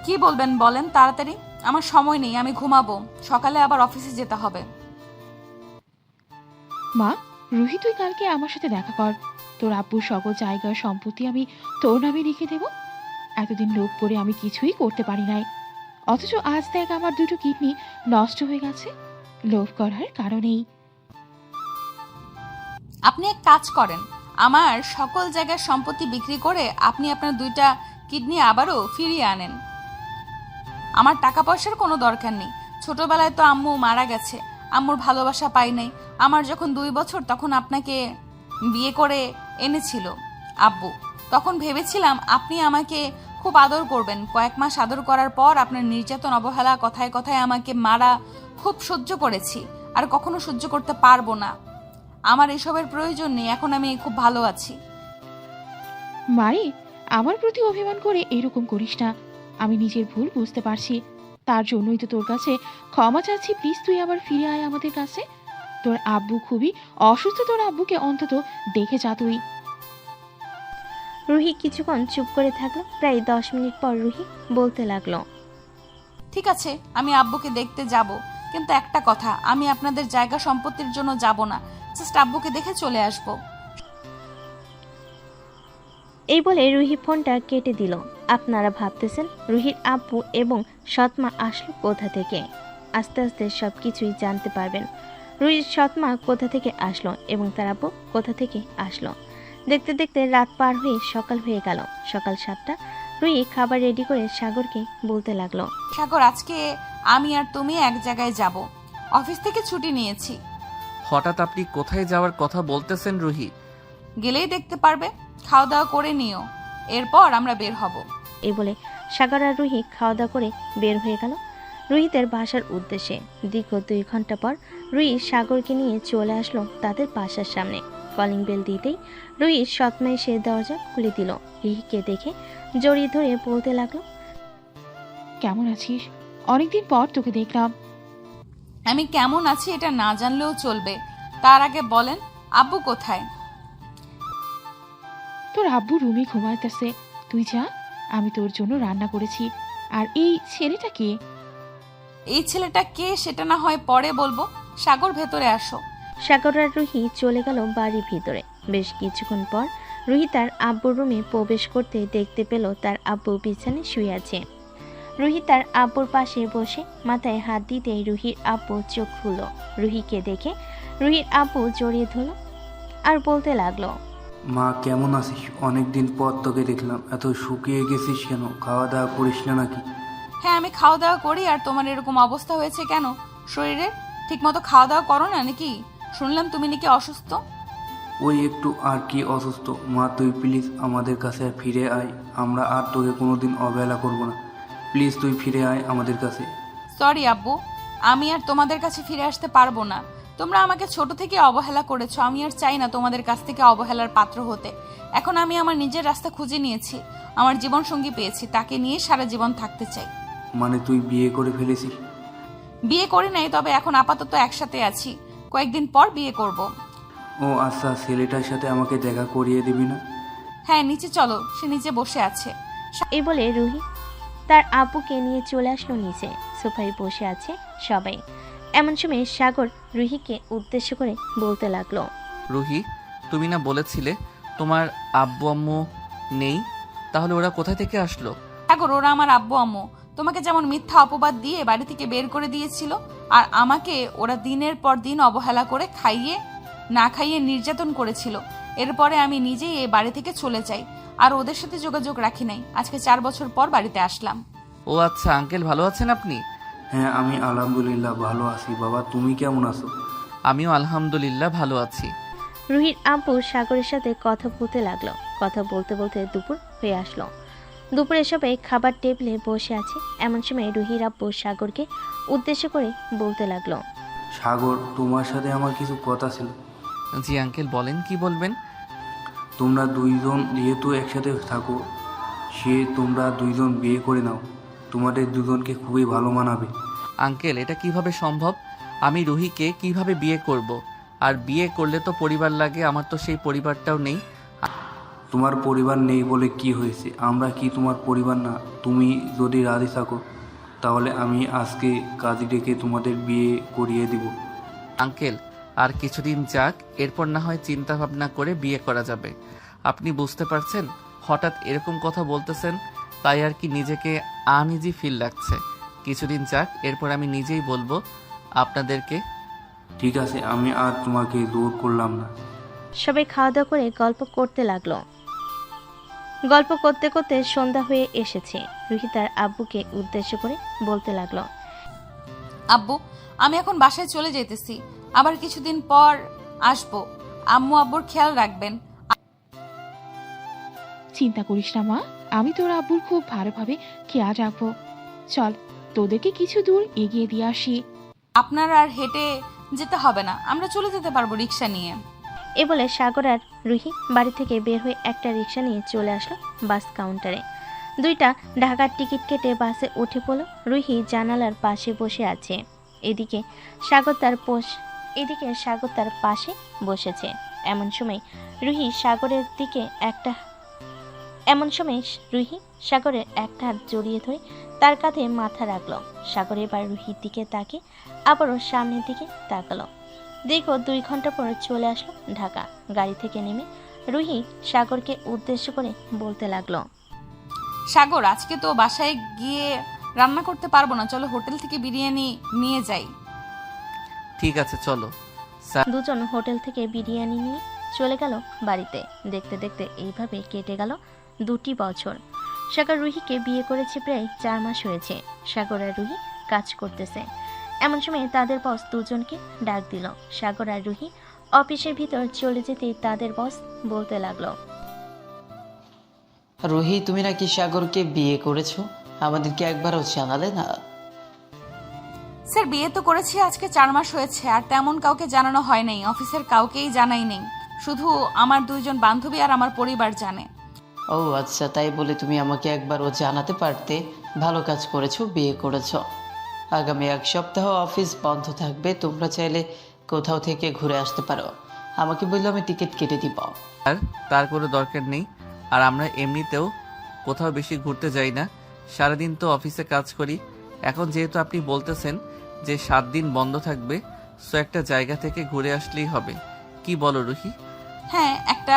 কি বলবেন বলেন তাড়াতাড়ি, আমার সময় নেই, আমি ঘুমাবো, সকালে আবার অফিসে যেতে হবে। মা, রুহি, তুই কালকে আমার সাথে দেখা কর। তোর আব্বুর সকল জায়গা সম্পত্তি আমি তোর নামে লিখে দেব। এতদিন লোভ করে আমি কিছুই করতে পারি নাই, অথচ আজ দেখ আমার 2টো কিডনি নষ্ট হয়ে গেছে লোভ করার কারণেই। আপনি এক কাজ করেন, আমার সকল জায়গার সম্পত্তি বিক্রি করে আপনি আপনার 2টা কিডনি আবারও ফিরিয়ে আনেন। আমার টাকা পয়সার কোনো দরকার নেই। ছোটবেলায় তো আম্মু মারা গেছে, আম্মুর ভালোবাসা পাই নাই। আমার যখন 2 বছর তখন আপনাকে বিয়ে করে এনেছিল আব্বু। তখন ভেবেছিলাম আপনি আমাকে খুব আদর করবেন। কয়েক মাস আদর করার পর আপনার নির্যাতন, অবহেলা, কথায় কথায় আমাকে মারা খুব সহ্য করেছি, আর কখনো সহ্য করতে পারবো না। আমার এসবের প্রয়োজন নেই, এখন আমি খুব ভালো আছি। মারে, আমার প্রতি অভিমান করে এরকম করিস না। আমি নিজের ভুল বুঝতে পারছি, তার জন্যই তো তোর কাছে ক্ষমা চাচ্ছি। প্লিজ তুই আবার ফিরে আয় আমাদের কাছে। তোর আব্বু খুবই অসুস্থ, তোর আব্বুকে অন্তত দেখে যা তুই। রুহি কিছুক্ষণ চুপ করে থাকলো। প্রায় 10 মিনিট পর রুহি বলতে লাগলো, ঠিক আছে, আমি আব্বুকে দেখতে যাব, কিন্তু একটা কথা, আমি আপনাদের জায়গা সম্পত্তির জন্য যাব না, জাস্ট আব্বুকে দেখে চলে আসব। এই বলে রুহি ফোনটা কেটে দিল। আপনারা ভাবতেছেন রুহির আব্বু এবং সৎমা আসলো কোথা থেকে। আস্তে আস্তে সব কিছুই জানতে পারবেন। রুহির সৎমা কোথা থেকে আসলো এবং তার আব্বু কোথা থেকে আসলো। দেখতে দেখতে রাত পার হয়ে সকাল হয়ে গেল। সকাল 7টা। রুহি খাবার রেডি করে সাগরকে বলতে লাগলো, সাগর, আজকে আমি আর তুমি এক জায়গায় যাব, অফিস থেকে ছুটি নিয়েছি। হঠাৎ আপনি কোথায় যাওয়ার কথা বলতেছেন রুহি? গেলেই দেখতে পারবে, খাওয়া দাওয়া করে নিও, এরপর আমরা বের হব। এই বলে সাগর আর রুহি খাওয়া দাওয়া করে বের হয়ে গেল রুহিদের বাসার উদ্দেশ্যে। দীর্ঘ 2 ঘন্টা পর রুহি সাগরকে নিয়ে চলে আসলো তাদের বাসার সামনে। কলিং বেল দিতেই রুহির সৎমা এসে দরজা খুলে দিল। রুহিকে দেখে জড়িয়ে ধরে বলতে লাগলো, কেমন আছিস? অনেকদিন পর তোকে দেখলাম। আমি কেমন আছি এটা না জানলেও চলবে, তার আগে বলেন আব্বু কোথায়? তোর আব্বু রুমে ঘুমাইতেছে, তুই যা, আমি তোর জন্য রান্না করেছি। আর এই ছেলেটা কে? এই ছেলেটা কে সেটা না হয় পরে বলবো, সাগর ভেতরে আসো। সাগর আর রুহি চলে গেল বাড়ির ভিতরে। বেশ কিছুক্ষণ পর রুহি তার আব্বুর রুমে প্রবেশ করতে দেখতে পেল তার আব্বু বিছানায় শুয়ে আছে। রুহি তার আব্বুর পাশে বসে মাথায় হাত দিতে রুহির আব্বু চোখ খুলল। রুহিকে দেখে রুহির আব্বু জড়িয়ে ধরল আর বলতে লাগলো, মা কেমন আছিস? অনেকদিন পর তোকে দেখলাম, এত শুকিয়ে গেছিস কেন? খাওয়া দাওয়া করিস না নাকি? হ্যাঁ, আমি খাওয়া দাওয়া করি, আর তোমার এরকম অবস্থা হয়েছে কেন শরীরে? ঠিক মতো খাওয়া দাওয়া করো না নাকি? শুনলাম তুমি নাকি অসুস্থ। ওই একটু আর কি অসুস্থ। মা তুই প্লিজ আমাদের কাছে ফিরে আয়, আমরা আর তোকে কোনোদিন অবহেলা করব না। প্লিজ তুই ফিরে আয় আমাদের কাছে। সরি আব্বু, আমি আর তোমাদের কাছে ফিরে আসতে পারবো না। তোমরা আমাকে ছোট থেকে অবহেলা করেছো, আমি আর চাই না তোমাদের কাছ থেকে অবহেলার পাত্র হতে। এখন আমি আমার নিজের রাস্তা খুঁজে নিয়েছি, আমার জীবন সঙ্গী পেয়েছি, তাকে নিয়ে সারা জীবন থাকতে চাই। মানে তুই বিয়ে করে ফেলেছিস? বিয়ে করি নাই, তবে এখন আপাতত একসাথে আছি, কয়েকদিন পর বিয়ে করব। ও আচ্ছা, ছেলেটার সাথে আমাকে দেখা করিয়ে দিবি না? হ্যাঁ, নিচে চলো, সে নিচে বসে আছে। এই বলে রুহি তার আব্বুকে নিয়ে চলে আসলো নিচে। সোফায় বসে আছে সবাই। এমন সময় সাগর রুহিকে উদ্দেশ্য করে বলতে লাগলো, রুহি, তুমি না বলেছিলে তোমার আব্বু আম্মু নেই, তাহলে ওরা কোথা থেকে আসলো? সাগর, ওরা আমার আব্বু আম্মু। তোমাকে যেমন মিথ্যা অপবাদ দিয়ে বাড়ি থেকে বের করে দিয়েছিল, আর আমাকে ওরা দিনের পর দিন অবহেলা করে খাইয়ে না খাইয়ে নির্যাতন করেছিল। এরপরে আমি নিজেই এই বাড়ি থেকে চলে যাই, আর ওদের সাথে যোগাযোগ রাখি নাই। আজকে 4 বছর পর বাড়িতে আসলাম। ও আচ্ছা, আঙ্কেল ভালো আছেন আপনি? হ্যাঁ, আমি আলহামদুলিল্লাহ ভালো আছি। বাবা, তুমি কেমন আছো? আমিও আলহামদুলিল্লাহ ভালো আছি। রুহির আব্বু সাগরের সাথে কথা বলতে লাগলো। কথা বলতে বলতে দুপুর হয়ে আসলো। দুপুরে সবাই খাবার টেবিলে বসে আছে। এমন সময় রুহির আব্বু সাগরকে উদ্দেশ্য করে বলতে লাগলো, সাগর, তোমার সাথে আমার কিছু কথা ছিল। জি আঙ্কেল, বলেন, কি বলবেন? তোমরা দুইজন যেহেতু একসাথে থাকো, তোমরা দুইজন বিয়ে করে নাও। তোমাদের দুজনকে খুবই ভালো মানাবে। আঙ্কেল, এটা কিভাবে সম্ভব? আমি রুহিকে কিভাবে বিয়ে করব? আর বিয়ে করলে তো পরিবার লাগে, আমার তো সেই পরিবারটাও নেই। তোমার পরিবার নেই বলে কি হয়েছে? আমরা কি তোমার পরিবার না? তুমি যদি রাজি থাকো তাহলে আমি আজকে কাজী ডেকে তোমাদের বিয়ে করিয়ে দিব। আঙ্কেল, আর কিছুদিন যাক, এরপর না হয় চিন্তা ভাবনা করে বিয়ে করা যাবে। আপনি বুঝতে পারছেন, হঠাৎ এরকম কথা বলতেছেন, তাই আর কি নিজেকে আনইজি ফিল লাগছে। কিছুদিন যাক, এরপর আমি নিজেই বলবো আপনাদেরকে। ঠিক আছে, আমি আর তোমাকে জোর করলাম না। সবাই খাওয়া দাওয়া করে গল্প করতে লাগলো। গল্প করতে করতে সন্ধ্যা হয়ে এসেছে। রুহি তার আব্বুকে উদ্দেশ্য করে বলতে লাগলো, আব্বু, আমি এখন বাসায় চলে যেতেছি, আবার কিছুদিন পর আসবো। আম্মু আব্বুর খেয়াল রাখবেন। চিন্তা করিস না মা, আমি তোর আব্বুর খুব ভালোভাবে খেয়াল রাখবো। চল, তোদেরকে কিছু দূর এগিয়ে দিয়ে আসি। আপনার আর হেঁটে যেতে হবে না, আমরা চলে যেতে পারবো রিক্সা নিয়ে। এ বলে সাগর আর রুহি বাড়ি থেকে বের হয়ে একটা রিক্সা নিয়ে চলে আসলো বাস কাউন্টারে। দুইটা ঢাকার টিকিট কেটে বাসে উঠে পড়ল। রুহি জানালার পাশে বসে আছে। এদিকে সাগর তার পাশে বসেছে। এমন সময় রুহি সাগরের একটা হাত জড়িয়ে ধরে তার কাঁধে মাথা রাখলো। সাগর এবার রুহির দিকে তাকে আবারও সামনের দিকে তাকালো। দীর্ঘ 2 ঘন্টা পর চলে আসলো ঢাকা। গাড়ি থেকে নেমে রুহি সাগরকে উদ্দেশ্য করে বলতে লাগলো, সাগর, আজকে তো বাসায় গিয়ে রান্না করতে পারবো না, চলো হোটেল থেকে বিরিয়ানি নিয়ে যাই। ঠিক আছে, চলো। দুজন হোটেল থেকে বিরিয়ানি নিয়ে চলে গেল বাড়িতে। দেখতে দেখতে এইভাবে কেটে গেল 2টি বছর। সাগর রুহিকে বিয়ে করেছে প্রায় 4 মাস হয়েছে। সাগর আর রুহি কাজ করতেছে। এমন সময় তাদের বস দুজনকে ডাক দিল। সাগর আর রুহি অফিসের ভিতর চলে যেতেই তাদের বস বলতে লাগলো, রুহি, তুমি নাকি সাগরকে বিয়ে করেছো, আমাদেরকে একবারও জানালে না? স্যার, বিয়ে তো করেছি আজকে 4 মাস হয়েছে, আর তেমন কাউকে জানানো হয় নাই। অফিসের কাউকেই জানাই নেই, শুধু আমার 2জন বান্ধবী আর আমার পরিবার জানে। ও আচ্ছা, তাই বলে তুমি আমাকে একবারও জানাতে পারতে। ভালো কাজ করেছো, বিয়ে করেছো। আগামী 1 সপ্তাহ অফিস বন্ধ থাকবে, তোমরা চাইলে কোথাও থেকে ঘুরে আসতে পারো। আমাকে বললে আমি টিকিট কেটে দিব। আর তার কোনো দরকার নেই। আর আমরা এমনিতেও কোথাও বেশি ঘুরতে যাই না, সারাদিন তো অফিসে কাজ করি। এখন যেহেতু আপনি বলতেছেন যে 7 দিন বন্ধ থাকবে, সো একটা জায়গা থেকে ঘুরে আসলেই হবে। কি বলো রুহি? হ্যাঁ, একটা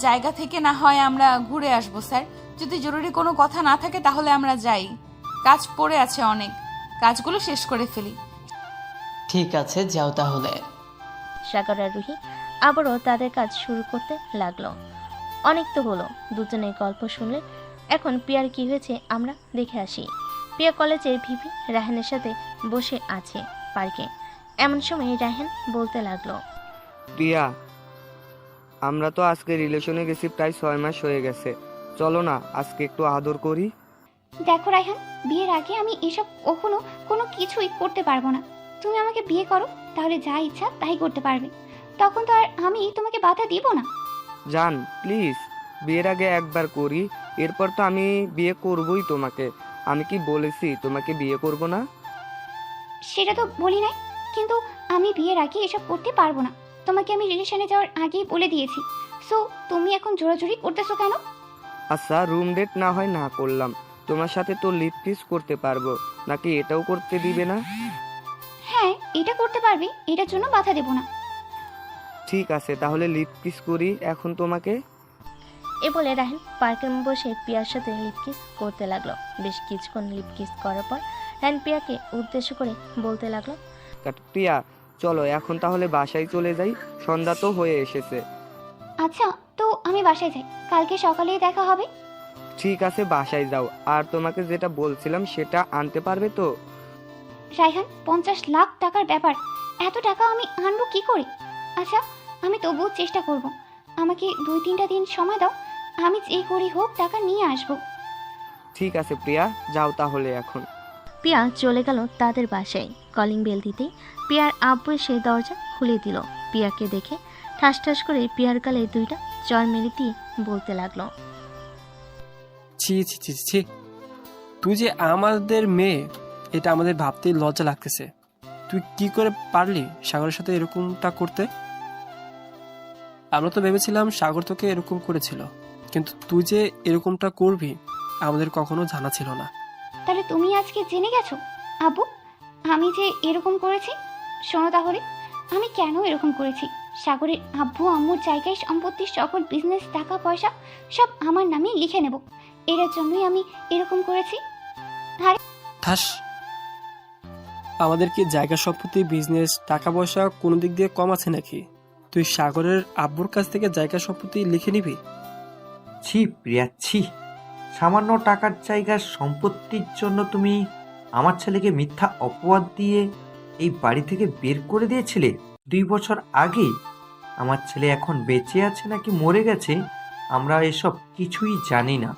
জায়গা থেকে না হয় আমরা ঘুরে আসবো স্যার। যদি জরুরি কোনো কথা না থাকে তাহলে আমরা যাই। কাজ পড়ে আছে অনেক, কাজগুলো শেষ করে ফেলি। ঠিক আছে, যাও তাহলে। সাগর আর রুহি আবারও তাদের কাজ শুরু করতে লাগলো। অনেক তো হলো, দুজনের গল্প শুনলে। এখন প্রিয়ার কি হয়েছে আমরা দেখে আসি। প্রিয়া কলেজের ভিপি রাহানের সাথে বসে আছে পার্কে। এমন সময় রাহান বলতে লাগলো, প্রিয়া, আমরা তো আজকে রিলেশনে গেছি প্রায় 6 মাস হয়ে গেছে। চলো না আজকে একটু আদর করি। দেখো রায়হান, বিয়ের আগে আমি এসব কখনো কোনো কিছুই করতে পারবো না। তুমি আমাকে বিয়ে করো, তাহলে যা ইচ্ছা তাই করতে পারবে। তখন তো আর আমি তোমাকে বাধা দিব না। জান, প্লিজ, বিয়ের আগে একবার করি, এরপর তো আমি বিয়ে করবই তোমাকে। আমি কি বলেছি তোমাকে বিয়ে করব না? সেটা তো বলি নাই, কিন্তু আমি বিয়ের আগে এসব করতে পারবো না। তোমাকে আমি রিলেশনে যাওয়ার আগেই বলে দিয়েছি। সো তুমি এখন জোরাজোরি করতেছো কেন? আচ্ছা, রুম ডেট না হয় না করলাম, তোমার সাথে তো লিপ কিস করতে পারবো, নাকি এটাও করতে দিবে না? হ্যাঁ, এটা করতে পারবে, এটার জন্য বাধা দেব না। ঠিক আছে, তাহলে লিপ কিস করি এখন তোমাকে। এ বলে রাহেন পার্কে বসে পিয়ার সাথে লিপ কিস করতে লাগলো। বেশ কিছুক্ষণ লিপ কিস করার পর রাহেন পিয়াকে উদ্দেশ্য করে বলতে লাগলো, প্রিয়া চলো এখন তাহলে বাসায় চলে যাই, সন্ধ্যা তো হয়ে এসেছে। আচ্ছা, তো আমি বাসায় যাই, কালকে সকালেই দেখা হবে। ঠিক আছে, বাসায় যাও। আর তোমাকে যেটা বলছিলাম সেটা আনতে পারবে তো? রায়হান, 50 লাখ টাকার ব্যাপার, এত টাকা আমি আনবো কি করে? আচ্ছা, আমি তবুও চেষ্টা করব। আমাকে 2-3টা দিন সময় দাও, আমি যে করে হোক টাকা নিয়ে আসবো। ঠিক আছে প্রিয়া, যাও তাহলে এখন। পিয়া চলে গেল তাদের বাসায়। কলিং বেল দিতেই পিয়ার আব্বু এসে দরজা খুলে দিল। পিয়াকে দেখে ঠাস ঠাস করে পিয়ার গালে 2টা চড় মেরে দিয়ে বলতে লাগলো, ছি ছি ছি ছি, তুই যে আমাদের মেয়ে এটা আমাদের ভাবতেই লজ্জা লাগতেছে। তুই কি করে পারলি সাগরের সাথে এরকমটা করতে? আমরা তো ভেবেছিলাম সাগর তোকে এরকম করেছিল, কিন্তু তুই যে এরকমটা করবি আমাদের কখনো জানা ছিল না। তাহলে তুমি আজকে জেনে গেছো আব্বু আমি যে এরকম করেছি? শোনো তাহলে, আমি কেন এরকম করেছি। সাগরের আব্বু আম্মুর জায়গায় সম্পত্তির সকল বিজনেস, টাকা পয়সা সব আমার নামে লিখে নেব, এর জন্যই আমি এরকম করেছি। আরে ঠাস, আমাদের কি জায়গা সম্পত্তি, বিজনেস, টাকা পয়সা কোনো দিক দিয়ে কম আছে নাকি? তুই সাগরের আব্বুর কাছ থেকে জায়গা সম্পত্তি লিখে নিবি? ছি প্রিয়া, ছি। সামান্য টাকার জায়গার সম্পত্তির জন্য তুমি আমার ছেলেকে মিথ্যা অপবাদ দিয়ে এই বাড়ি থেকে বের করে দিয়েছিলে 2 বছর আগে। আমার ছেলে এখন বেঁচে আছে নাকি মরে গেছে আমরা এসব কিছুই জানি না।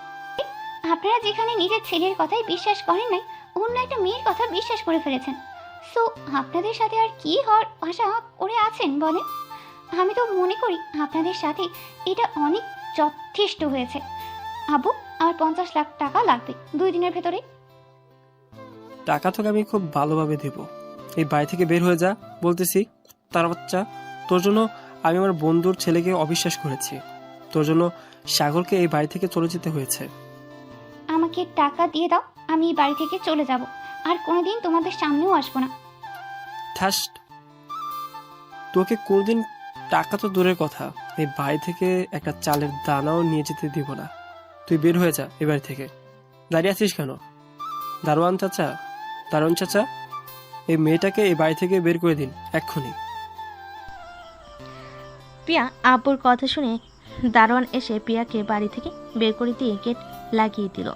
আপনারা যেখানে নিজের ছেলের কথাই বিশ্বাস করেন নাই, অন্য একটা মেয়ের কথা বিশ্বাস করে ফেলেছেন। সো আপনাদের সাথে আর কি হওয়ার আশা করে আছেন বলেন? আমি তো মনে করি আপনাদের সাথে এটা অনেক যথেষ্ট হয়েছে। আব্বু, আমার 50 লাখ টাকা লাগবে 2 দিনের ভেতরে। টাকা তোকে আমি খুব ভালোভাবে দেব, এই বাড়ি থেকে বের হয়ে যা বলতেছি। তার বাচ্চা, তোর জন্য আমি আমার বন্ধুর ছেলেকে অবিশ্বাস করেছি, তোর জন্য সাগরকে এই বাড়ি থেকে চলে যেতে হয়েছে। আমাকে টাকা দিয়ে দাও, আমি এই বাড়ি থেকে চলে যাব, আর কোনোদিন তোমাদের সামনেও আসবো না। ঠাস, তোকে কোনদিন টাকা তো দূরের কথা, এই বাড়ি থেকে একটা চালের দানাও নিয়ে যেতে দিব না। তুই বের হয়ে যা এ বাড়ি থেকে। দাঁড়িয়ে আছিস কেন? দারোয়ান চাচা, দারোয়ান চাচা, এই মেয়েটাকে এই বাড়ি থেকে বের করে দিন এক্ষুনি। পিয়া আব্বুর কথা শুনে দারোয়ান এসে পিয়াকে বাড়ি থেকে বের করে দিয়ে গেট লাগিয়ে দিল।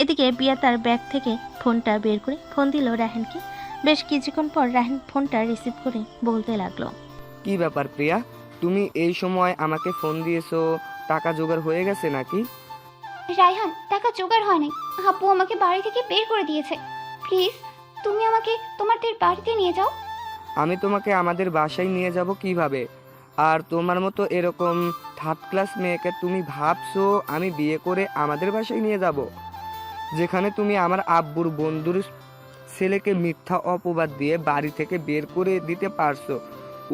এদিকে পিয়া তার ব্যাগ থেকে ফোনটা বের করে ফোন দিল রাহেনকে। বেশ কিছুক্ষণ পর রাহেন ফোনটা রিসিভ করে বলতে লাগলো, কি ব্যাপার প্রিয়া, তুমি এই সময় আমাকে ফোন দিয়েছো? টাকা জোগাড় হয়ে গেছে নাকি? রায়হান, টাকা জোগাড় হয় নাই, আব্বু আমাকে বাড়ি থেকে বের করে দিয়েছে। প্লিজ তুমি আমাকে তোমাদের বাড়িতে নিয়ে যাও। আমি তোমাকে আমাদের বাসায় নিয়ে যাব কিভাবে? আর তোমার মতো এরকম থার্ড ক্লাস মেয়েকে তুমি ভাবছো আমি বিয়ে করে আমাদের বাসায় নিয়ে যাব, যেখানে তুমি আমার আব্বুর বন্ধুর ছেলেকে মিথ্যা অপবাদ দিয়ে বাড়ি থেকে বের করে দিতে পারছো?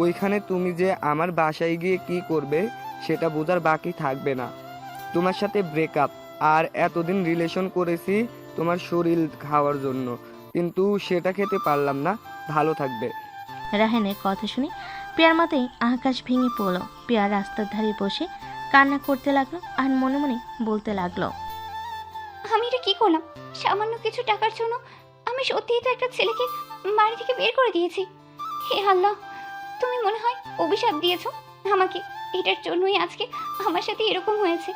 ওইখানে তুমি যে আমার বাসায় গিয়ে কি করবে সেটা বোঝার বাকি থাকবে না। তোমার সাথে ব্রেকআপ, আর এতদিন রিলেশন করেছি তোমার শরীর খাওয়ার জন্য, কিন্তু সেটা খেতে পারলাম না। ভালো থাকবে। রাহেনের কথা শুনে পিয়ার মাথায় আকাশ ভেঙে পড়ল। পিয়া রাস্তার ধারে বসে কান্না করতে লাগলো আর মনে মনে বলতে লাগলো, আমি এটা কি করলাম? সামান্য কিছু টাকার জন্য আমি সত্যিই তো একটা ছেলেকে বাড়ি থেকে বের করে দিয়েছি। হে আল্লাহ, তুমি মনে হয় অভিশাপ দিয়েছো আমাকে, এটার জন্যই আজকে আমার সাথে এরকম হয়েছে।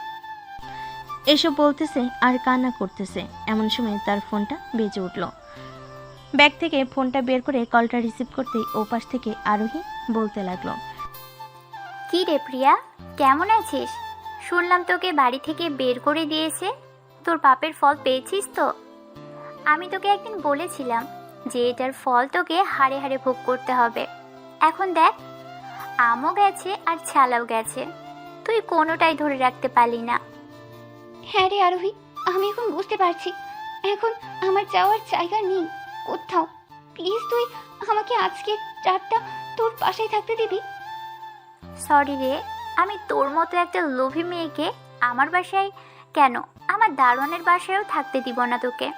এসব বলতেছে আর কান্না করতেছে। এমন সময় তার ফোনটা বেজে উঠল। ব্যাগ থেকে ফোনটা বের করে কলটা রিসিভ করতেই ওপাশ থেকে আরোহী বলতে লাগলো, কি রে প্রিয়া, কেমন আছিস? শুনলাম তোকে বাড়ি থেকে বের করে দিয়েছে, তোর পাপের ফল পেয়েছিস তো? আমি তোকে একদিন বলেছিলাম যে এটার ফল তোকে হাড়ে হাড়ে ভোগ করতে হবে। এখন দেখ, আমও গেছে আর ছালাও গেছে, তুই কোনোটাই ধরে রাখতে পারলি না। হ্যাঁ রে আরোহী, আমি এখন বুঝতে পারছি এখন আমার যাওয়ার জায়গা নেই কোথাও। প্লিজ তুই আমাকে আজকে রাতটা তোর পাশেই থাকতে দিবি। সরি রে, আমি তোর মতো একটা লোভী মেয়েকে আমার বাসায় কেন, আমার দারোয়ানের বাসায়ও থাকতে দিব না তোকে।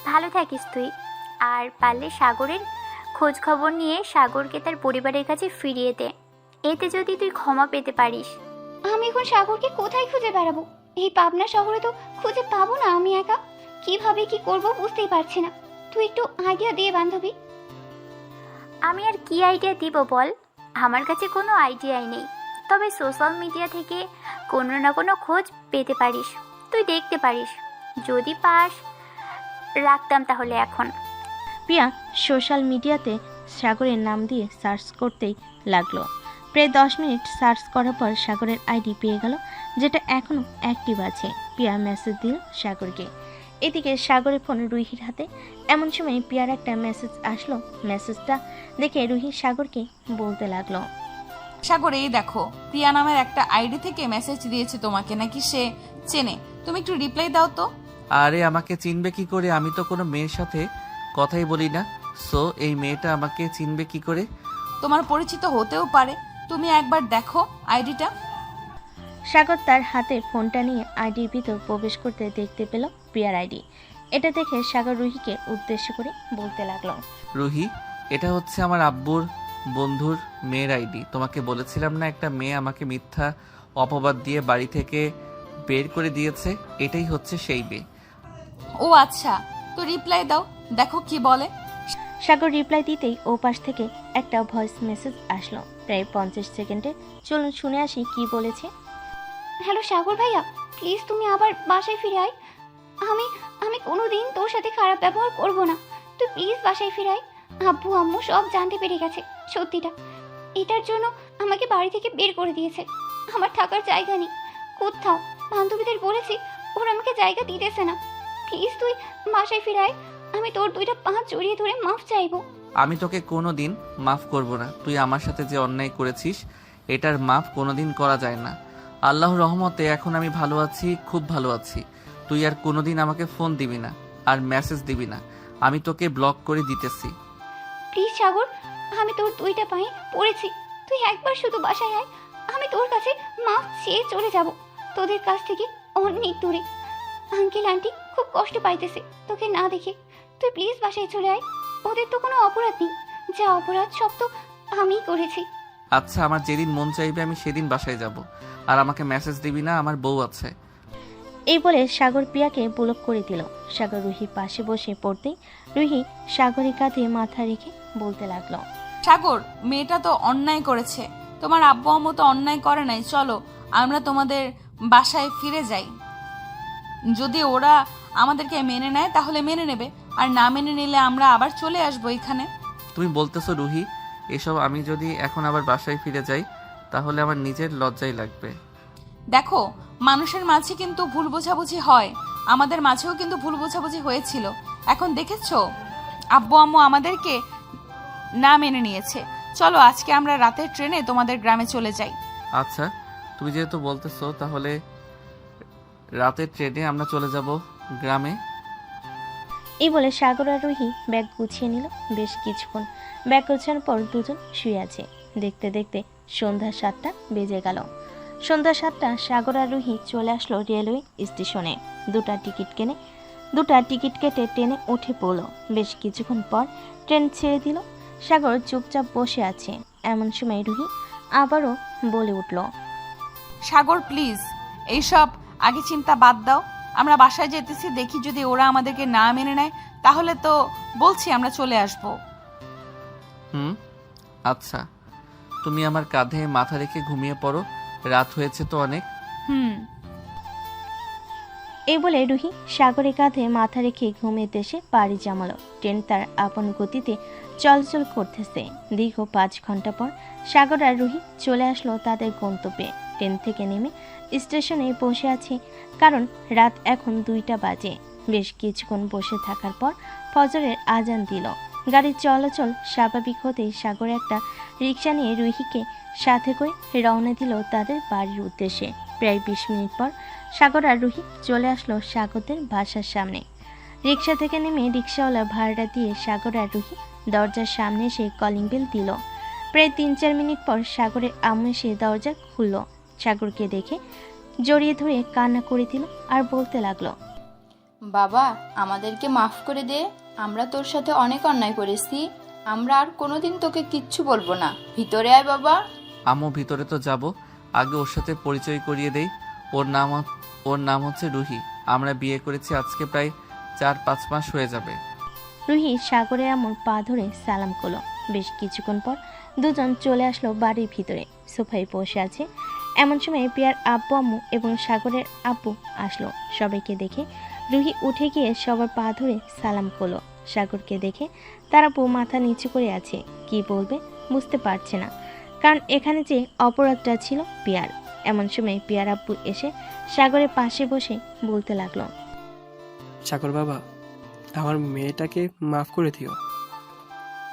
ভালো থাকিস তুই, আর পারলে সাগরের খোঁজ খবর নিয়ে সাগরকে তার পরিবারের কাছে ফিরিয়ে দে। এতে যদি তুই ক্ষমা পেতে পারিস। আমি এখন সাগরকে কোথায় খুঁজে বেড়াবো? এই পাবনা শহরে তো খুঁজে পাবো না আমি একা। কিভাবে কি করব বুঝতেই পারছি না। তুই একটু আইডিয়া দিয়ে বান্ধবী। আমি আর কি আইডিয়া দিব বল? আমার কাছে কোনো আইডিয়াই নেই, তবে সোশ্যাল মিডিয়া থেকে কোনো না কোনো খোঁজ পেতে পারিস, তুই দেখতে পারিস। যদি পাস রাখতাম তাহলে এখন। প্রিয়া সোশ্যাল মিডিয়াতে সাগরের নাম দিয়ে সার্চ করতেই লাগলো। প্রায় 10 মিনিট সার্চ করার পর সাগরের আইডি পেয়ে গেল, যেটা এখনও অ্যাক্টিভ আছে। প্রিয়া মেসেজ দিল সাগরকে। এদিকে সাগরের ফোন রুহির হাতে। এমন সময় প্রিয়ার একটা মেসেজ আসলো। মেসেজটা দেখে রুহি সাগরকে বলতে লাগলো, সাগর এই দেখো, প্রিয়া নামের একটা আইডি থেকে মেসেজ দিয়েছে তোমাকে, নাকি সে চেনে? তুমি একটু রিপ্লাই দাও তো। আরে আমাকে চিনবে কি করে? আমি তো কোনো মেয়ের সাথে কথাই বলি না। সো এই মেয়েটা আমাকে চিনবে কি করে? তোমার পরিচিত হতেও পারে, তুমি একবার দেখো আইডিটা। সাগর তার হাতে ফোনটা নিয়ে আইডির ভিতর প্রবেশ করতে দেখতে পেল প্রিয়ার আইডি। এটা দেখে সাগর রুহিকে উদ্দেশ্য করে বলতে লাগলো, রুহি, এটা হচ্ছে আমার আব্বুর বন্ধুর মেয়ের আইডি। তোমাকে বলেছিলাম না একটা মেয়ে আমাকে মিথ্যা অপবাদ দিয়ে বাড়ি থেকে বের করে দিয়েছে? এটাই হচ্ছে সেই মেয়ে। ও আচ্ছা, তো রিপ্লাই দাও, দেখো কি বলে। সাগর রিপ্লাই দিতেই ও পাশ থেকে একটা ভয়েস মেসেজ আসলো প্রায় 50 সেকেন্ডে। চলুন শুনে আসি কি বলেছে। হ্যালো সাগর ভাইয়া, প্লিজ তুমি আবার বাসায় ফিরে আয়। আমি আমি কোনোদিন তোর সাথে খারাপ ব্যবহার করব না। তুই প্লিজ বাসায় ফিরে আয়। আব্বু আম্মু সব জানতে পেরে গেছে সত্যিটা। এটার জন্য আমাকে বাড়ি থেকে বের করে দিয়েছে। আমার থাকার জায়গা নেই কোথাও। বান্ধবীদের বলেছি, ওরা আমাকে জায়গা দিতেছে না। প্লিজ তুই বাসায় ফিরে আয়। আমি তোর 2টা পা জড়িয়ে ধরে মাফ চাইবো। আমি তোকে কোনোদিন মাফ করব না। তুই আমার সাথে যে অন্যায় করেছিস এটার মাফ কোনোদিন করা যায় না। আল্লাহর রহমতে এখন আমি ভালো আছি, খুব ভালো আছি। তুই আর কোনোদিন আমাকে ফোন দিবি না আর মেসেজ দিবি না। আমি তোকে ব্লক করে দিতেছি। প্লিজ সাগর, আমি তোর 2টা পায়ে পড়েছি। তুই একবার শুধু বাসায় আয়। আমি তোর কাছে মাফ চেয়ে চলে যাব, তোদের কাছ থেকে অনেক দূরে। আঙ্কেল আন্টি খুব কষ্ট পাইতেছে তোকে না দেখে। তুই প্লিজ বাসায় চলে আয়। ওদের তো কোনো অপরাধ নেই, যা অপরাধ সব তো আমিই করেছি। আচ্ছা, আমার যেদিন মন চাইবে আমি সেদিন বাসায় যাব। আর আমাকে মেসেজ দিবি না, আমার বউ আছে। এই বলে সাগর প্রিয়াকে ব্লক করে দিল। সাগর রুহির পাশে বসে পড়তেই রুহি সাগরের কাঁধে মাথা রেখে বলতে লাগলো, সাগর, মেয়েটা তো অন্যায় করেছে। তোমার আব্বু আম্মু তো অন্যায় করে নাই। চলো আমরা তোমাদের বাসায় ফিরে যাই। যদি ওরা আমাদেরকে মেনে নেয় তাহলে মেনে নেবে, আর না মেনে নিলে আমরা আবার চলে আসবো এখানে। তুমি বলতেছো রুহি এসব? আমি যদি এখন আবার বাসায় ফিরে যাই তাহলে আমার নিজের লজ্জাই লাগবে। দেখো, মানুষের মাঝে কিন্তু ভুল বোঝাবুঝি হয়। আমাদের মাঝেও কিন্তু ভুল বোঝাবুঝি হয়েছিল। এখন দেখেছো আব্বু আম্মু আমাদেরকে না মেনে নিয়েছে। চলো আজকে আমরা রাতের ট্রেনে তোমাদের গ্রামে চলে যাই। আচ্ছা, তুমি যেহেতু বলতেছো তাহলে রাতের ট্রেনে আমরা চলে যাব গ্রামে। এই বলে সাগর আর রুহি ব্যাগ গুছিয়ে নিল। বেশ কিছুক্ষণ ব্যাগ গোছানোর পর দুজন শুয়ে আছে। দেখতে দেখতে সন্ধ্যা 7টা বেজে গেল। সন্ধ্যা 7টা সাগর আর রুহি চলে আসলো রেলওয়ে স্টেশনে। 2টা টিকিট কেটে ট্রেনে উঠে পড়লো। বেশ কিছুক্ষণ পর ট্রেন ছেড়ে দিল। সাগর চুপচাপ বসে আছে। এমন সময় রুহি আবারও বলে উঠল, সাগর প্লিজ এইসব আগে চিন্তা বাদ দাও। আমরা বাসায় যেতেছি, দেখি যদি ওরা আমাদেরকে না মেনে নেয় তাহলে তো বলছি আমরা চলে আসব। আচ্ছা, তুমি আমার কাঁধে মাথা রেখে ঘুমিয়ে পড়ো, রাত হয়েছে তো অনেক। এই বলে রুহি সাগরের কাঁধে মাথা রেখে ঘুমের দেশে পাড়ি জমালো। ট্রেন তার আপন গতিতে চলাচল করতেছে। দীর্ঘ 5 ঘন্টা পর সাগর আর রুহি চলে আসলো তাদের গন্তব্যে। ট্রেন থেকে নেমে স্টেশনে বসে আছে, কারণ রাত এখন 2টা বাজে। বেশ কিছুক্ষণ বসে থাকার পর ফজরের আজান দিল। গাড়ির চলাচল স্বাভাবিক হতেই সাগর একটা রিক্সা নিয়ে রুহিকে সাথে করে রওনা দিল তাদের বাড়ির উদ্দেশ্যে। প্রায় 20 মিনিট পর সাগর আর রুহি চলে আসলো সাগরদের বাসার সামনে। রিক্সা থেকে নেমে রিক্সাওয়ালা ভাড়া দিয়ে সাগর আর রুহি দরজার সামনে এসে কলিং বেল দিল। প্রায় 3-4 মিনিট পর সাগরের আম্মু এসে দরজা খুলল। সাগরকে দেখে জড়িয়ে ধরে কান্না করে দিল আর বলতে লাগলো, বাবা, আমাদেরকে মাফ করে দে। আমরা তোর সাথে অনেক অন্যায় করেছি। আমরা আর কোনোদিন তোকে কিচ্ছু বলবো না। ভিতরে আয় বাবা। আম্মু ভিতরে তো যাব, আগে ওর সাথে পরিচয় করিয়ে দেই। ওর নাম হচ্ছে রুহি। আমরা বিয়ে করেছি আজকে প্রায় 4-5 মাস হয়ে যাবে। রুহি সাগরের আম্মুর পা ধরে সালাম করলো। বেশ কিছুক্ষণ পর দুজন চলে আসলো বাড়ির ভিতরে। সোফায় বসে আছে। এমন সময় প্রিয়ার আব্বু আম্মু এবং সাগরের আব্বু আসলো। সবাইকে দেখে রুহি উঠে গিয়ে সবার পা ধরে সালাম করলো। সাগরকে দেখে তার আব্বু মাথা নিচু করে আছে, কি বলবে বুঝতে পারছে না, কারণ এখানে যে অপরাধটা ছিল প্রিয়ার। এমন সময় প্রিয়ার আব্বু এসে সাগরের পাশে বসে বলতে লাগলো, সাগর বাবা, আমার মেয়েটাকে মাফ করে দিও।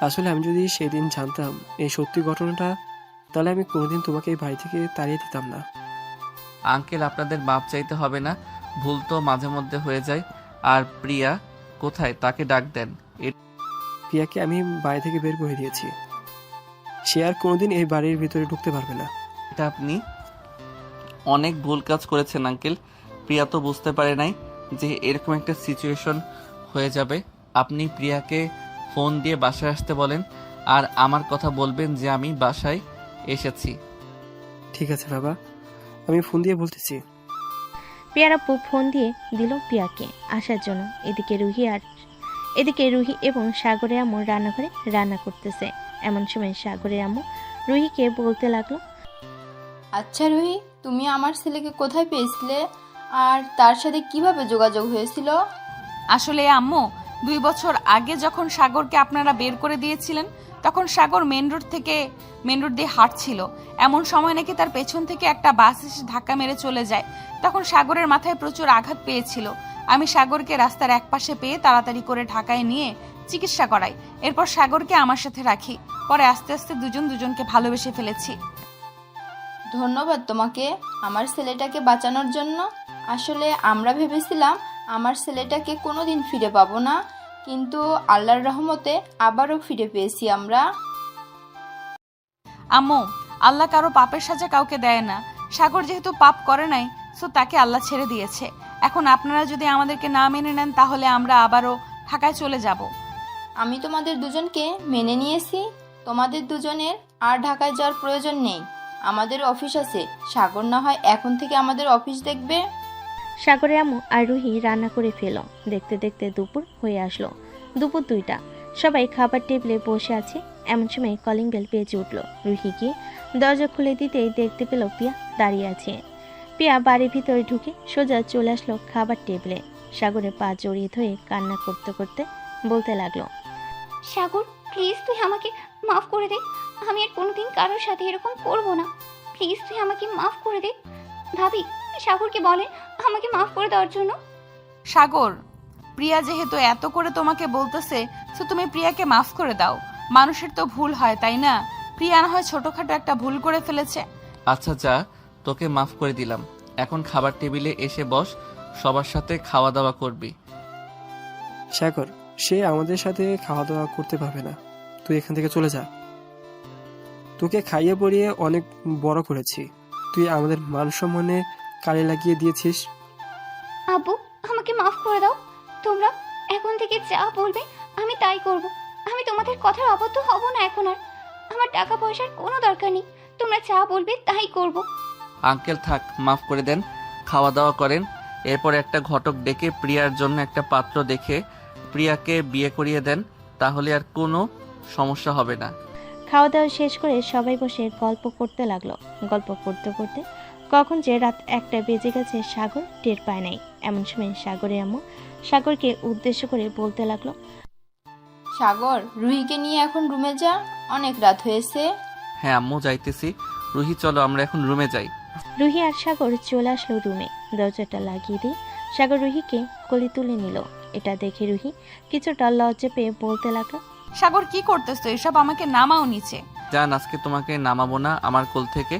আসলে আমি যদি সেদিন জানতাম এই সত্যি ঘটনাটা, তাহলে আমি কোনোদিন তোমাকে এই বাড়ি থেকে তাড়িয়ে দিতাম না। আঙ্কেল, আপনাদের মাপ চাইতে হবে না, ভুল তো মাঝে মধ্যে হয়ে যায়। আর প্রিয়া কোথায়, তাকে ডাক দেন। প্রিয়াকে আমি বাড়ি থেকে বের করে দিয়েছি, সে আর কোনোদিন এই বাড়ির ভিতরে ঢুকতে পারবে না। এটা আপনি অনেক ভুল কাজ করেছেন আঙ্কেল। প্রিয়া তো বুঝতে পারে নাই যে এরকম একটা সিচুয়েশন হয়ে যাবে। আপনি প্রিয়াকে ফোন দিয়ে বাসায় আসতে বলেন, আর আমার কথা বলবেন যে আমি বাসায় এসেছি। ঠিক আছে বাবা, আমি ফোন দিয়ে বলতেছি। প্রিয়ার আব্বু ফোন দিয়ে দিল প্রিয়াকে আসার জন্য। এদিকে রুহি এবং সাগরের আম্মু রান্নাঘরে রান্না করতেছে। এমন সময় সাগরের আম্মু রুহিকে বলতে লাগলো, আচ্ছা রুহি, তুমি আমার ছেলেকে কোথায় পেয়েছিলে আর তার সাথে কিভাবে যোগাযোগ হয়েছিল? আসলে আম্মু, 2 বছর আগে যখন সাগরকে আপনারা বের করে দিয়েছিলেন, তখন সাগর মেন রোড দিয়ে হাঁটছিল। এমন সময় নাকি তার পেছন থেকে একটা বাস এসে ধাক্কা মেরে চলে যায়। তখন সাগরের মাথায় প্রচুর আঘাত পেয়েছিল। আমি সাগরকে রাস্তার একপাশে পেয়ে তাড়াতাড়ি করে ঢাকায় নিয়ে চিকিৎসা করাই। এরপর সাগরকে আমার সাথে রাখি। পরে আস্তে আস্তে দুজনকে ভালোবেসে ফেলেছি। ধন্যবাদ তোমাকে আমার ছেলেটাকে বাঁচানোর জন্য। আসলে আমরা ভেবেছিলাম আমার ছেলেটাকে কোনোদিন ফিরে পাবো না, কিন্তু আল্লাহর রহমতে আবারও ফিরে পেয়েছি আমরা। আম্মু, আল্লাহ কারো পাপের সাজা কাউকে দেয় না। সাগর যেহেতু পাপ করে নাই, সো তাকে আল্লাহ ছেড়ে দিয়েছে। এখন আপনারা যদি আমাদেরকে না মেনে নেন, তাহলে আমরা আবারও ঢাকায় চলে যাব। আমি তোমাদের দুজনকে মেনে নিয়েছি। তোমাদের দুজনের আর ঢাকায় যাওয়ার প্রয়োজন নেই। আমাদের অফিস আছে। সাগর না হয় এখন থেকে আমাদের অফিস দেখবে। সাগরের আম্মু আর রুহি রান্না করে ফেল। দেখতে দেখতে দুপুর হয়ে আসলো। দুপুর 2টা। সবাই খাবার টেবিলে বসে আছে। এমন সময় কলিং বেল বেজে উঠল। রুহি গিয়ে দরজা খুলে দিতেই দেখতে পেল প্রিয়া দাঁড়িয়ে আছে। প্রিয়া বাড়ির ভিতরে ঢুকে সোজা চলে আসলো খাবার টেবিলে। সাগরের পা জড়িয়ে ধরে কান্না করতে করতে বলতে লাগলো, সাগর প্লিজ তুই আমাকে মাফ করে দে। আমি আর কোনোদিন কারোর সাথে এরকম করব না। প্লিজ তুই আমাকে মাফ করে দে। ভাবি, সাগরকে বলে আমাকে মাফ করে দেওয়ার জন্য। সাগর, প্রিয়া যেহেতু এত করে তোমাকে বলতেছে, তো তুমি প্রিয়াকে মাফ করে দাও। মানুষের তো ভুল হয়, তাই না? প্রিয়া না হয় ছোটখাটো একটা ভুল করে ফেলেছে। আচ্ছা যা, তোকে মাফ করে দিলাম। এখন খাবার টেবিলে এসে বস, সবার সাথে খাওয়া দাওয়া করবি। সাগর, সে আমাদের সাথে খাওয়া দাওয়া করতে পারবে না, তুই এখান থেকে চলে যা। তোকে খাইয়ে পরিয়ে অনেক বড় করেছি, তুই আমাদের মান সম্মানে কালি লাগিয়ে দিয়েছিস। আব্বু, আমাকে মাফ করে দাও। তোমরা এখন থেকে যা বলবে আমি তাই করব। আমি তোমাদের কথার অবাধ্য হব না এখন আর। আমার টাকা পয়সার কোনো দরকার নেই। তোমরা যা বলবে তাই করব। আঙ্কেল থাক, মাফ করে দেন। খাওয়া দাওয়া করেন। এরপর একটা ঘটক ডেকে প্রিয়ার জন্য একটা পাত্র দেখে প্রিয়াকে বিয়ে করিয়ে দেন, তাহলে আর কোনো সমস্যা হবে না। খাওয়া দাওয়া শেষ করে সবাই বসে গল্প করতে লাগলো। গল্প করতে করতে কখন যে রাত 1টা বেজে গেছে সাগর টের পায় নাই। এমন সময় সাগরের আম্মু সাগরকে উদ্দেশ্য করে বলতে লাগলো, সাগর, রুহিকে নিয়ে এখন রুমে যা, অনেক রাত হয়েছে। হ্যাঁ আম্মু, যাইতেছি। রুহি চলো আমরা এখন রুমে যাই। রুহি আর সাগর চলে আসলো রুমে। দরজাটা লাগিয়ে দিয়ে সাগর রুহিকে কোলে তুলে নিল। এটা দেখে রুহি কিছুটা লজ্জা পেয়ে বলতে লাগলো, সাগর কি করতেছো এসব? আমাকে নামাও নিচে। জান, আজকে তোমাকে নামাবো না আমার কোল থেকে।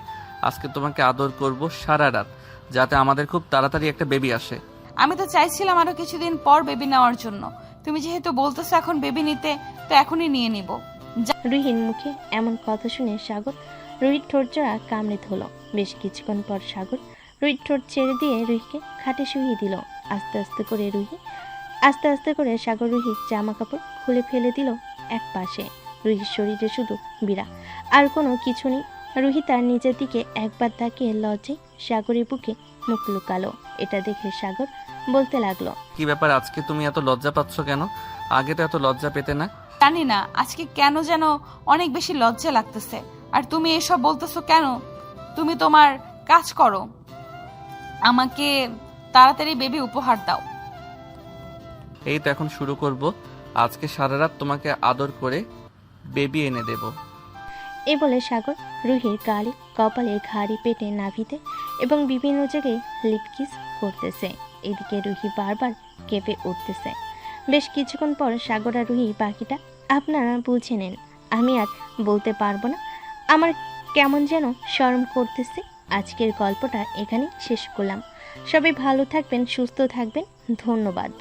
আজকে তোমাকে আদর করব সারা রাত, যাতে আমাদের খুব তাড়াতাড়ি একটা বেবি আসে। আমি তো চাইছিলাম আরো কিছুদিন পর বেবি নেওয়ার জন্য। তুমি যেহেতু বলতেছো এখন বেবি নিতে, তো এখনই নিয়ে নিব। রুহির মুখে এমন কথা শুনে সাগর রুহির ঠোঁট জোড়া কামড়ে ধরল। বেশ কিছুক্ষণ পর সাগর রুহির ঠোঁট ছেড়ে দিয়ে রুহিকে খাটে শুইয়ে দিল। আস্তে আস্তে করে সাগর রুহির জামা কাপড় খুলে ফেলে দিল এক পাশে। রুহির শরীরে শুধু বিড়া, আর কোনো কিছু নেই। রুহি তার নিজের দিকে একবার তাকিয়ে লজ্জায় সাগরের বুকে মুখ লুকালো। এটা দেখে সাগর বলতে লাগলো, কি ব্যাপার, আজকে তুমি এত লজ্জা পাচ্ছ কেন? আগে তো এত লজ্জা পেতে না। জানি না আজকে কেন যেন অনেক বেশি লজ্জা লাগতেছে। আর তুমি এসব বলতেছো কেন? তুমি তোমার কাজ করো, আমাকে তাড়াতাড়ি বেবি উপহার দাও। এই তো এখন শুরু করব। আজকে সারা রাত তোমাকে আদর করে বেবি এনে দেব। এ বলে সাগর রুহির গালে, কপালে, ঘাড়ি, পেটে, নাভিতে এবং বিভিন্ন জায়গায় লিপকিস করতেছে। এদিকে রুহি বারবার কেঁপে উঠতেছে। বেশ কিছুক্ষণ পর সাগর আর রুহি বাকিটা আপনারা বুঝে নেন, আমি আর বলতে পারবো না। আমার কেমন যেন শরম করতেছে। আজকের গল্পটা এখানেই শেষ করলাম। সবাই ভালো থাকবেন, সুস্থ থাকবেন। ধন্যবাদ।